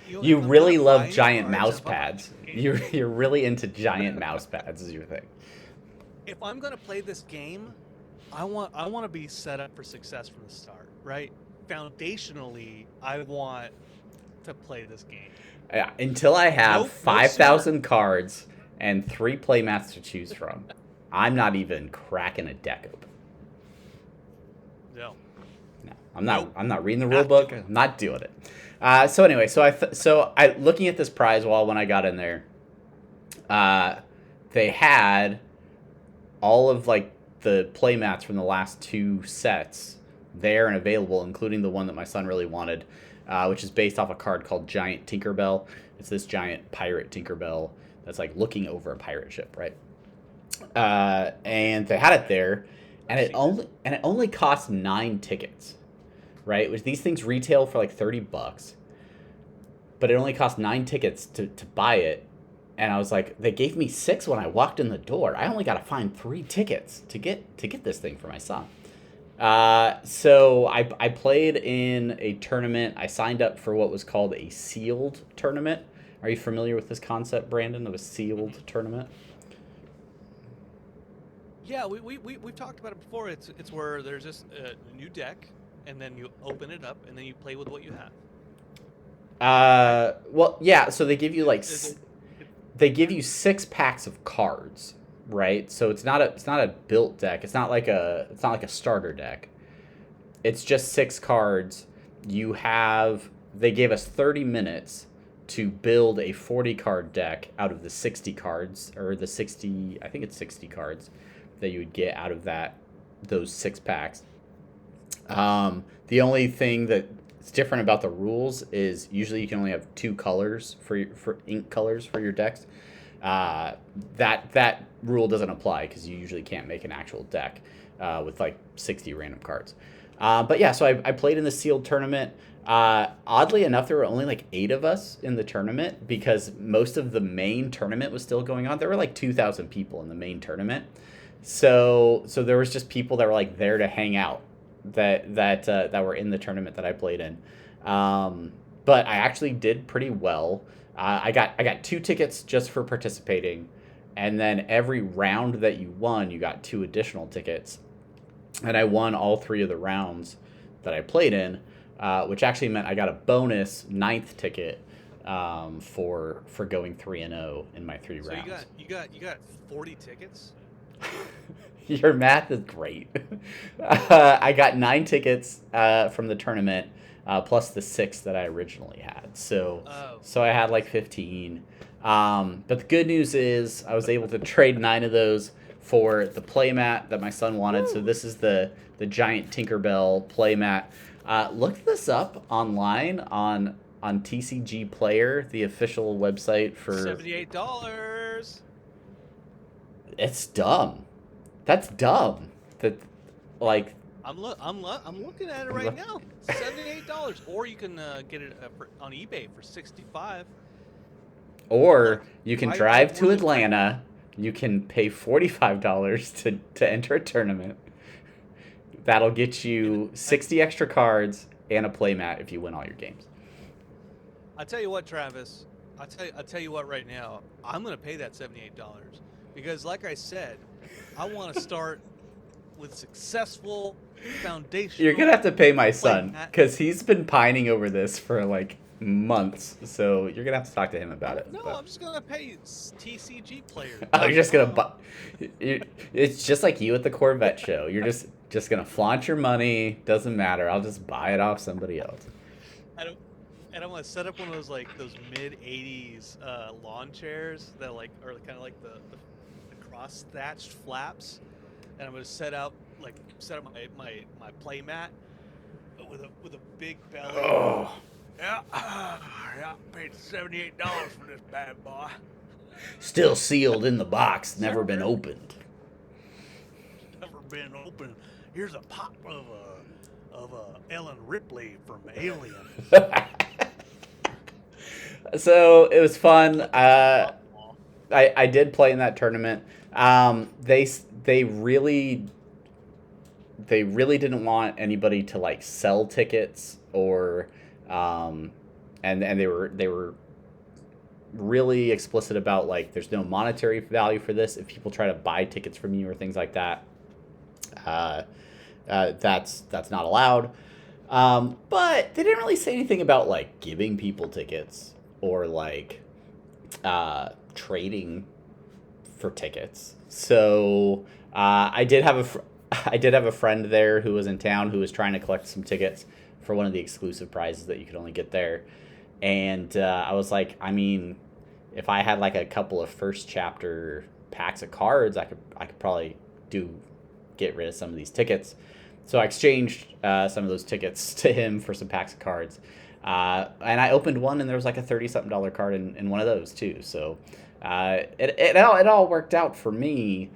Speaker 2: you really love giant mouse pads. You're really into giant mouse pads, is your thing.
Speaker 3: If I'm gonna play this game, I want to be set up for success from the start, right? Foundationally, I want to play this game.
Speaker 2: Yeah, until I have 5,000 cards and 3 playmats to choose from, I'm not even cracking a deck open.
Speaker 3: No.
Speaker 2: No, I'm not.
Speaker 3: Nope.
Speaker 2: I'm not reading the rule
Speaker 3: Not
Speaker 2: book.
Speaker 3: doing it.
Speaker 2: I'm not doing it. So anyway, so I looking at this prize wall when I got in there. They had all of like the play mats from the last 2 sets there and available, including the one that my son really wanted, which is based off a card called Giant Tinkerbell. It's this giant pirate Tinkerbell that's like looking over a pirate ship, right? And they had it there, and it only cost 9 tickets, right? Which these things retail for like $30, but it only cost 9 tickets to buy it. And I was like, they gave me 6 when I walked in the door. I only got to find 3 tickets to get this thing for my son. So I played in a tournament. I signed up for what was called a sealed tournament. Are you familiar with this concept, Brandon, of a sealed tournament?
Speaker 3: Yeah, we've talked about it before. It's where there's just a new deck, and then you open it up, and then you play with what you have.
Speaker 2: Well, yeah. So they give you like they give you 6 packs of cards, right? So it's not a built deck. It's not like a starter deck. It's just 6 cards. They gave us 30 minutes to build a 40 card deck out of the 60 cards, or the 60, I think it's 60 cards that you would get out of those 6 packs. The only thing that's different about the rules is usually you can only have 2 colors for ink colors for your decks. That rule doesn't apply because you usually can't make an actual deck with like 60 random cards. But yeah, so I played in the sealed tournament. Oddly enough, there were only like 8 of us in the tournament because most of the main tournament was still going on. There were like 2,000 people in the main tournament. So there was just people that were like there to hang out that were in the tournament that I played in. But I actually did pretty well. I got 2 tickets just for participating, and then every round that you won, you got 2 additional tickets. And I won all 3 of the rounds that I played in, which actually meant I got a bonus 9th ticket for going 3-0 in my 3 rounds.
Speaker 3: So you got 40 tickets.
Speaker 2: Your math is great. I got 9 tickets from the tournament, plus the 6 that I originally had. So I had like 15. But the good news is I was able to trade 9 of those for the playmat that my son wanted. Woo! So this is the Giant Tinkerbell playmat. Look this up online on TCG Player, the official website for
Speaker 3: $78.
Speaker 2: It's dumb. That's dumb. That like
Speaker 3: I'm looking at it right now. $78, or you can get it on eBay for $65.
Speaker 2: Or you can drive to Atlanta. You can pay $45 to enter a tournament. That'll get you 60 extra cards and a playmat if you win all your games.
Speaker 3: I tell you what, Travis. I tell you what right now. I'm gonna pay that $78 because, like I said, I want to start with successful foundation.
Speaker 2: You're gonna have to pay my son because he's been pining over this for like months. So you're gonna have to talk to him about it.
Speaker 3: No, I'm just gonna pay TCG Player.
Speaker 2: Oh, you're just gonna buy. It's just like you at the Corvette show. You're just gonna flaunt your money. Doesn't matter. I'll just buy it off somebody else.
Speaker 3: And I'm gonna set up one of those like those mid '80s lawn chairs that like are kind of like the cross thatched flaps, and I'm gonna set up my play mat with a big belly.
Speaker 2: Oh.
Speaker 3: Yeah, I paid $78 for this bad boy.
Speaker 2: Still sealed in the box, never been opened.
Speaker 3: Never been opened. Here's a pop of Ellen Ripley from Alien.
Speaker 2: So it was fun. I did play in that tournament. They really didn't want anybody to like sell tickets or and they were really explicit about like there's no monetary value for this. If people try to buy tickets from you or things like that, that's not allowed. But they didn't really say anything about like giving people tickets or like trading for tickets. So I did have I did have a friend there who was in town who was trying to collect some tickets for one of the exclusive prizes that you could only get there. And I was like, I mean, if I had like a couple of first chapter packs of cards, I could probably get rid of some of these tickets. So I exchanged some of those tickets to him for some packs of cards. And I opened one, and there was like a $30-something card in one of those too. So it all worked out for me.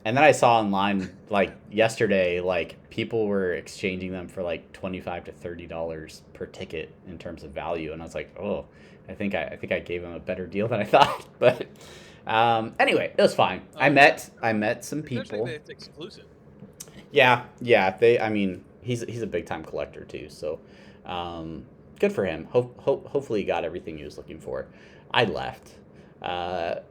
Speaker 2: And then I saw online like yesterday, like people were exchanging them for like $25 to $30 per ticket in terms of value, and I was like, oh, I think I gave him a better deal than I thought. But anyway, it was fine. I met some people.
Speaker 3: Especially if it's exclusive.
Speaker 2: Yeah. I mean, he's a big time collector too, so good for him. Hopefully he got everything he was looking for. I left. A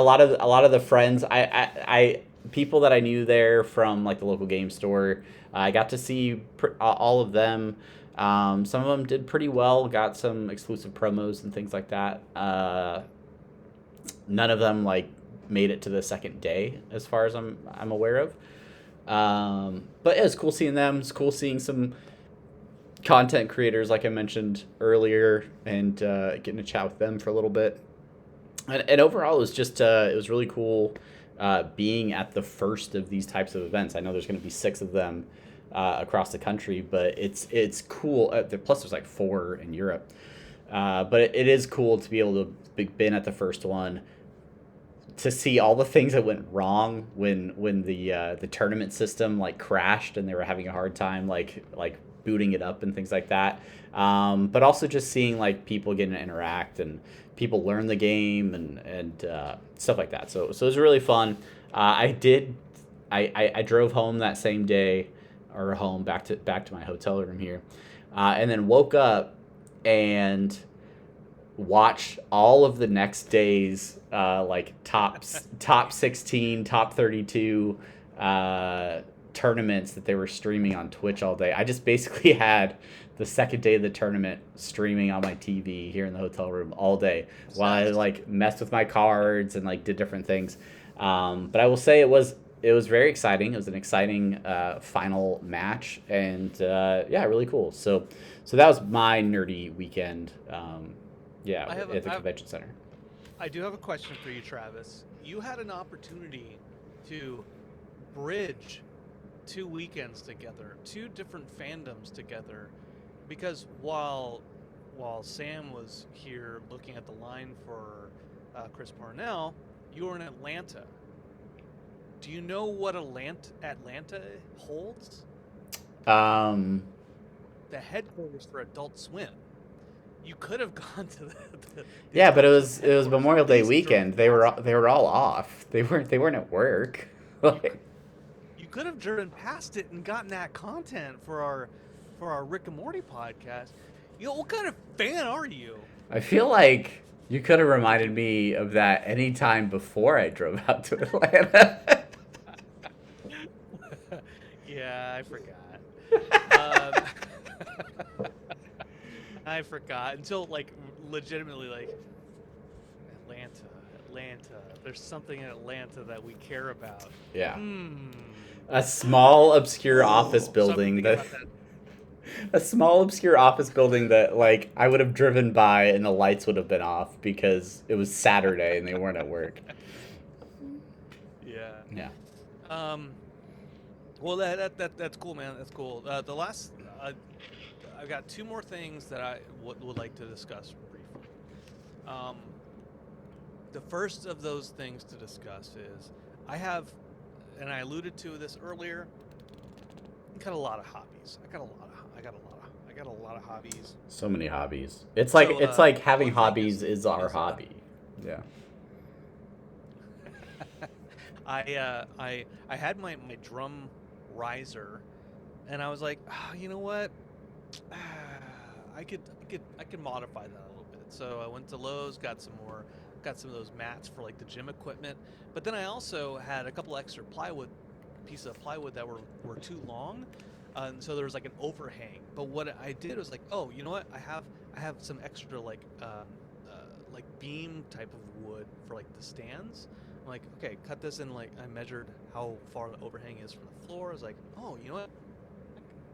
Speaker 2: lot of the friends, I people that I knew there from like the local game store, I got to see all of them. Some of them did pretty well, got some exclusive promos and things like that. None of them like made it to the second day, as far as I'm aware of. But it was cool seeing them. It's cool seeing some content creators, like I mentioned earlier, and getting to chat with them for a little bit. And overall, it was just it was really cool being at the first of these types of events. I know there's going to be 6 of them across the country, but it's cool. Plus, there's like 4 in Europe. But it is cool to be able to been at the first one, to see all the things that went wrong when the tournament system like crashed and they were having a hard time like booting it up and things like that. But also just seeing like people getting to interact and people learn the game and stuff like that. So it was really fun. I drove home that same day, or home back to my hotel room here, and then woke up and watched all of the next day's like top 16, top 32 tournaments that they were streaming on Twitch all day. I just basically had the second day of the tournament streaming on my TV here in the hotel room all day while I like messed with my cards and like did different things. But I will say it was very exciting. It was an exciting final match, and really cool. So that was my nerdy weekend. At the convention center.
Speaker 3: I do have a question for you, Travis. You had an opportunity to bridge 2 weekends together, 2 different fandoms together, because while Sam was here looking at the line for Chris Parnell, you were in Atlanta. Do you know what Atlanta holds?
Speaker 2: The
Speaker 3: headquarters for Adult Swim. You could have gone to the
Speaker 2: yeah, but it was Memorial Day weekend. They were all off. They weren't at work.
Speaker 3: You could have driven past it and gotten that content for our Rick and Morty podcast. You know, what kind of fan are you?
Speaker 2: I feel like you could have reminded me of that any time before I drove out to Atlanta.
Speaker 3: Yeah, I forgot. I forgot until like legitimately like Atlanta. There's something in Atlanta that we care about.
Speaker 2: Yeah. A small obscure office building that like I would have driven by and the lights would have been off because it was Saturday and they weren't at work.
Speaker 3: Yeah.
Speaker 2: Yeah.
Speaker 3: Well, that's cool, man. That's cool. The last, I've got 2 more things that I would like to discuss briefly. The first of those things to discuss is I have, and I alluded to this earlier, I got a lot of hobbies. I got a lot of hobbies.
Speaker 2: So many hobbies. It's like having hobbies is our hobby. Yeah.
Speaker 3: I had my drum riser, and I was like, you know what? I could modify that a little bit. So I went to Lowe's, got some of those mats for like the gym equipment. But then I also had a couple extra pieces of plywood that were too long, and so there was like an overhang. But what I did was like, oh, you know what? I have some extra like beam type of wood for like the stands. I'm like, okay, cut this in. Like, I measured how far the overhang is from the floor. I was like, oh, you know what?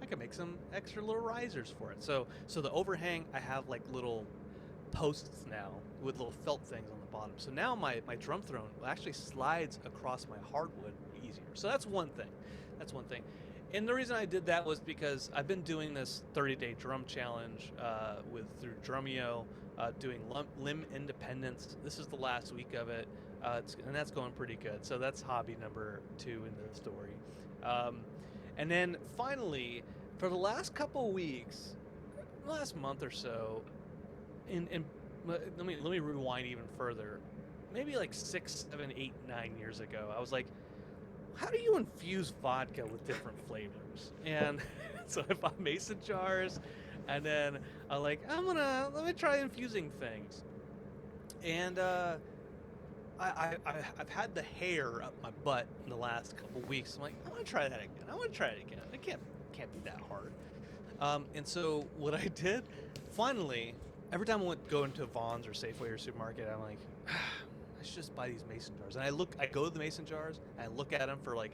Speaker 3: I can make some extra little risers for it. So the overhang, I have like little posts now with little felt things on the bottom. So now my drum throne actually slides across my hardwood easier. So that's one thing. That's one thing. And the reason I did that was because I've been doing this 30-day drum challenge through Drumeo, doing limb independence. This is the last week of it, and that's going pretty good. So that's hobby number 2 in the story. And then finally, for the last couple of weeks, last month or so, let me rewind even further. Maybe like 6, 7, 8, 9 years ago, I was like, how do you infuse vodka with different flavors? And so I bought mason jars, and then I'm like, let me try infusing things. And I've had the hair up my butt in the last couple weeks. I'm like, I want to try that again. It can't be that hard. And so what I did, finally, every time I go into Vons or Safeway or supermarket, I'm like, I should just buy these mason jars. And I go to the mason jars and I look at them for like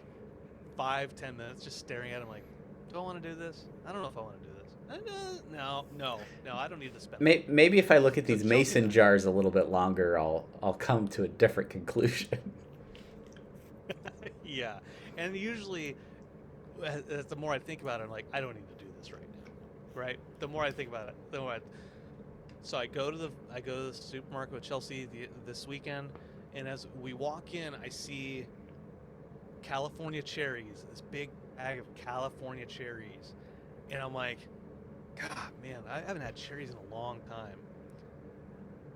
Speaker 3: 5-10 minutes, just staring at them like, do I want to do this? I don't know if I want to do this. No, I don't need to spend.
Speaker 2: Maybe if I look at these mason jars a little bit longer, I'll come to a different conclusion.
Speaker 3: Yeah, and usually, the more I think about it, I'm like, I don't need to do this right now, right? The more I think about it, the more. So I go to the supermarket with Chelsea this weekend, and as we walk in, I see California cherries, this big bag of California cherries, and I'm like, God, man, I haven't had cherries in a long time.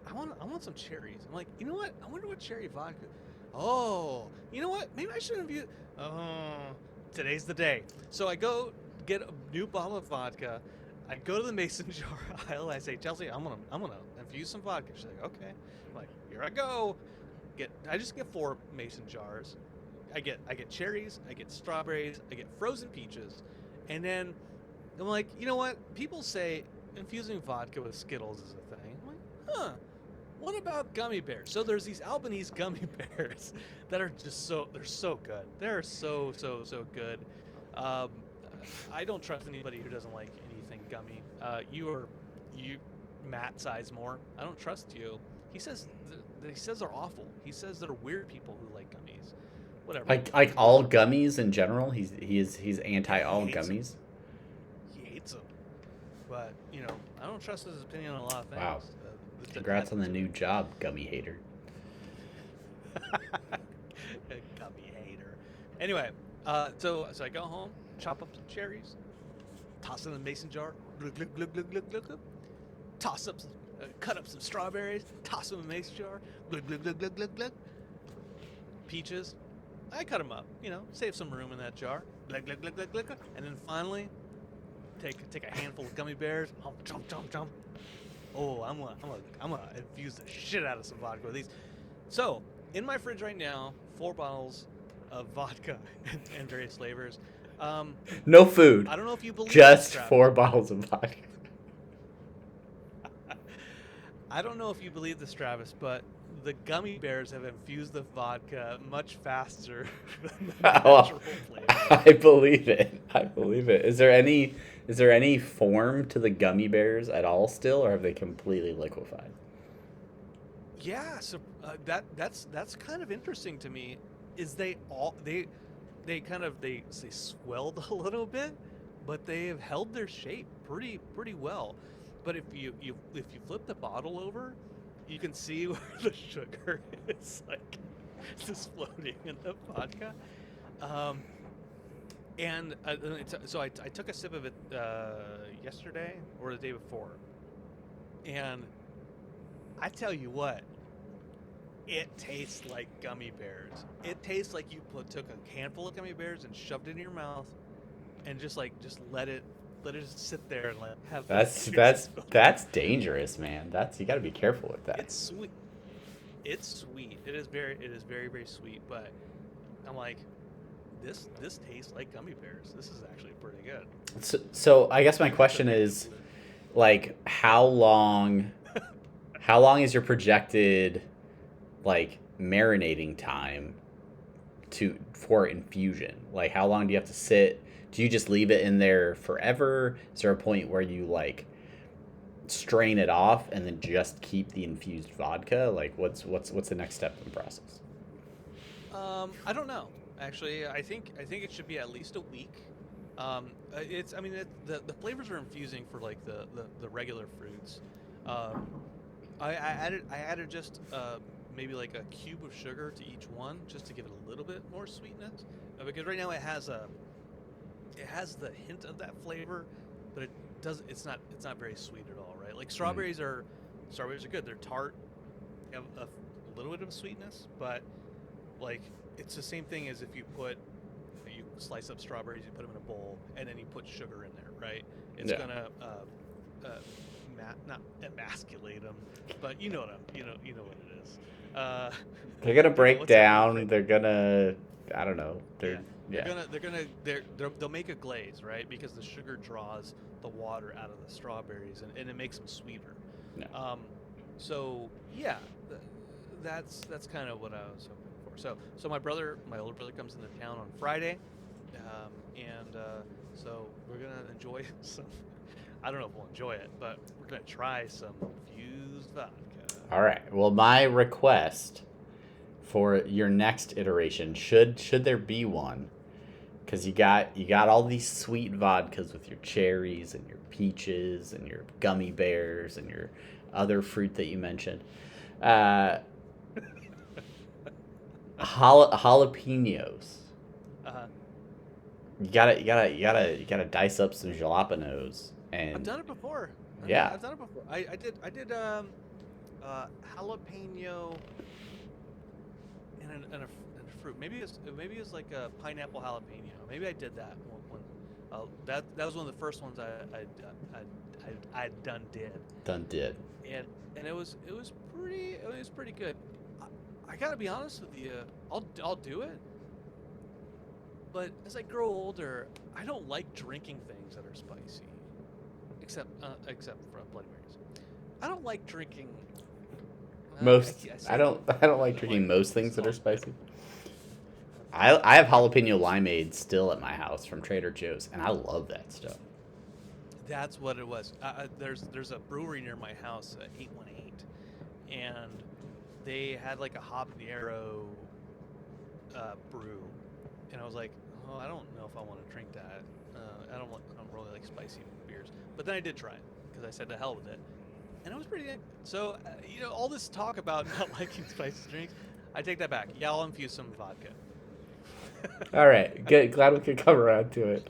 Speaker 3: I want some cherries. I'm like, you know what? I wonder what cherry vodka. Oh, you know what? Maybe I shouldn't have used. Oh, today's the day. So I go get a new bottle of vodka. I go to the mason jar aisle. I say, Chelsea, I'm gonna infuse some vodka. She's like, okay. I'm like, here I go. I just get 4 mason jars. I get cherries. I get strawberries. I get frozen peaches, and then I'm like, you know what? People say infusing vodka with Skittles is a thing. I'm like, huh. What about gummy bears? So there's these Albanese gummy bears that are just they're so good. They're so good. I don't trust anybody who doesn't like anything gummy. Matt Sizemore. I don't trust you. He says they're awful. He says they're weird people who like gummies. Whatever.
Speaker 2: Like all gummies in general. He's anti all gummies.
Speaker 3: He hates them. But I don't trust his opinion on a lot of things.
Speaker 2: Wow. Congrats on the new job, gummy hater.
Speaker 3: Gummy hater. Anyway, so I go home, chop up some cherries, toss in the mason jar, glug, glug, glug, glug, glug, glug, glug. Cut up some strawberries, toss them in a mason jar, glug, glug, glug, glug, glug, glug. Peaches, I cut them up, save some room in that jar, glug, glug, glug, glug, glug, glug. And then finally, take a handful of gummy bears, jump. Oh, I'm gonna infuse the shit out of some vodka with these. So, in my fridge right now, 4 bottles of vodka and various flavors.
Speaker 2: No food.
Speaker 3: I don't know if you believe
Speaker 2: just
Speaker 3: this,
Speaker 2: 4 bottles of vodka.
Speaker 3: I don't know if you believe this, Travis, but the gummy bears have infused the vodka much faster than the natural flavor.
Speaker 2: I believe it. Is there any form to the gummy bears at all still, or have they completely liquefied?
Speaker 3: Yeah, so that's kind of interesting to me. Is they swelled a little bit, but they have held their shape pretty well. But if you flip the bottle over, you can see where the sugar is like just floating in the vodka. So I took a sip of it yesterday or the day before, and I tell you what, it tastes like gummy bears. It tastes like you took a handful of gummy bears and shoved it in your mouth, and just let it just sit there and have.
Speaker 2: That's dangerous, man. You got to be careful with that.
Speaker 3: It's sweet. It is very very sweet. But I'm like, this tastes like gummy bears. This is actually pretty good.
Speaker 2: So I guess my question is, like, how long is your projected, like, marinating time for infusion? Like, how long do you have to sit? Do you just leave it in there forever? Is there a point where you like strain it off and then just keep the infused vodka? Like, what's the next step in the process?
Speaker 3: I don't know. Actually, I think it should be at least a week. The flavors are infusing for like the regular fruits. I added just maybe like a cube of sugar to each one just to give it a little bit more sweetness. Because right now it has the hint of that flavor, but it's not very sweet at all, right? Like strawberries are good. They're tart, have a little bit of sweetness, but like it's the same thing as if you slice up strawberries, you put them in a bowl, and then you put sugar in there, right? It's gonna not emasculate them, but you know what it is.
Speaker 2: They're gonna break down. They're gonna, I don't know.
Speaker 3: They'll make a glaze, right? Because the sugar draws the water out of the strawberries, and it makes them sweeter.
Speaker 2: Yeah.
Speaker 3: That's kind of what I was hoping for. So my older brother comes into town on Friday, so we're gonna enjoy some. I don't know if we'll enjoy it, but we're gonna try some infused vodka.
Speaker 2: All right. Well, my request for your next iteration, should there be one, because you got all these sweet vodkas with your cherries and your peaches and your gummy bears and your other fruit that you mentioned. Jalapenos. You gotta dice up some jalapenos. And
Speaker 3: I've done it before.
Speaker 2: Yeah.
Speaker 3: I've done it before. I did jalapeno and a fruit. Maybe it's like a pineapple jalapeno. Maybe I did that one. That was one of the first ones I done did. And it was pretty good. I gotta be honest with you. I'll do it. But as I grow older, I don't like drinking things that are spicy, except for Bloody Marys. I don't like drinking.
Speaker 2: I don't like drinking most things that are spicy. I have jalapeno limeade still at my house from Trader Joe's, and I love that stuff.
Speaker 3: That's what it was. There's a brewery near my house, 818, and they had like a habanero brew, and I was like, oh, I don't know if I want to drink that. I don't really like spicy beers, but then I did try it because I said to hell with it, and it was pretty good. So all this talk about not liking spicy drinks, I take that back. Yeah, I'll infuse some vodka.
Speaker 2: All right, good. Glad we could come around to it.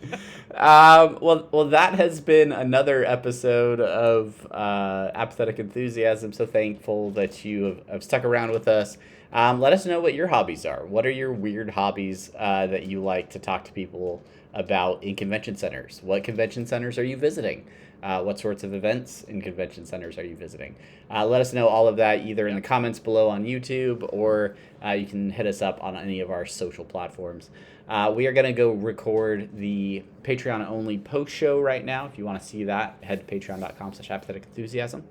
Speaker 2: Well, that has been another episode of Apathetic Enthusiasm. So thankful that you have stuck around with us. Let us know what your hobbies are. What are your weird hobbies that you like to talk to people about in convention centers? What convention centers are you visiting? What sorts of events in convention centers are you visiting? Let us know all of that either in the comments below on YouTube, or you can hit us up on any of our social platforms. We are going to go record the Patreon-only post show right now. If you want to see that, head to patreon.com/apatheticenthusiasm.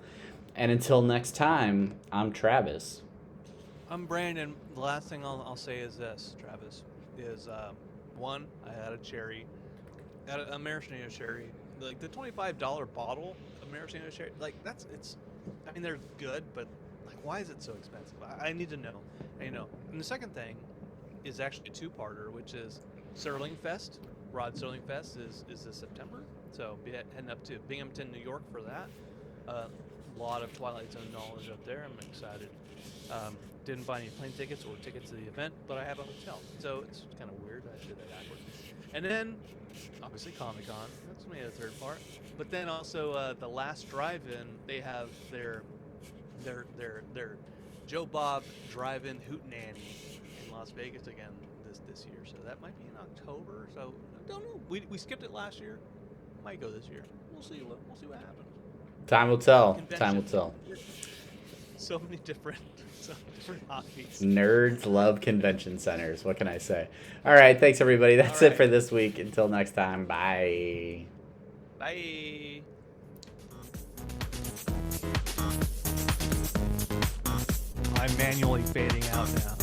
Speaker 2: And until next time, I'm Travis.
Speaker 3: I'm Brandon. The last thing I'll say is this, Travis, is one, I had a maraschino cherry. Like the $25 bottle of maraschino cherry, like they're good, but like, why is it so expensive? I need to know. And the second thing is actually a two-parter, which is Serling Fest. Rod Serling Fest is this September, so be heading up to Binghamton, New York for that. A lot of Twilight Zone knowledge up there. I'm excited. Didn't buy any plane tickets or tickets to the event, but I have a hotel, so it's kind of weird. I did that backwards. And then, obviously, Comic-Con. That's maybe the third part. But then also the last drive-in, they have their Joe Bob Drive-In Hootenanny in Las Vegas again this year. So that might be in October. So I don't know. We skipped it last year. Might go this year. We'll see what happens.
Speaker 2: Time will tell. Time will tell.
Speaker 3: So many different hobbies.
Speaker 2: Nerds love convention centers. What can I say? All right. Thanks, everybody. That's it for this week. Until next time. Bye.
Speaker 3: Bye. I'm manually fading out now.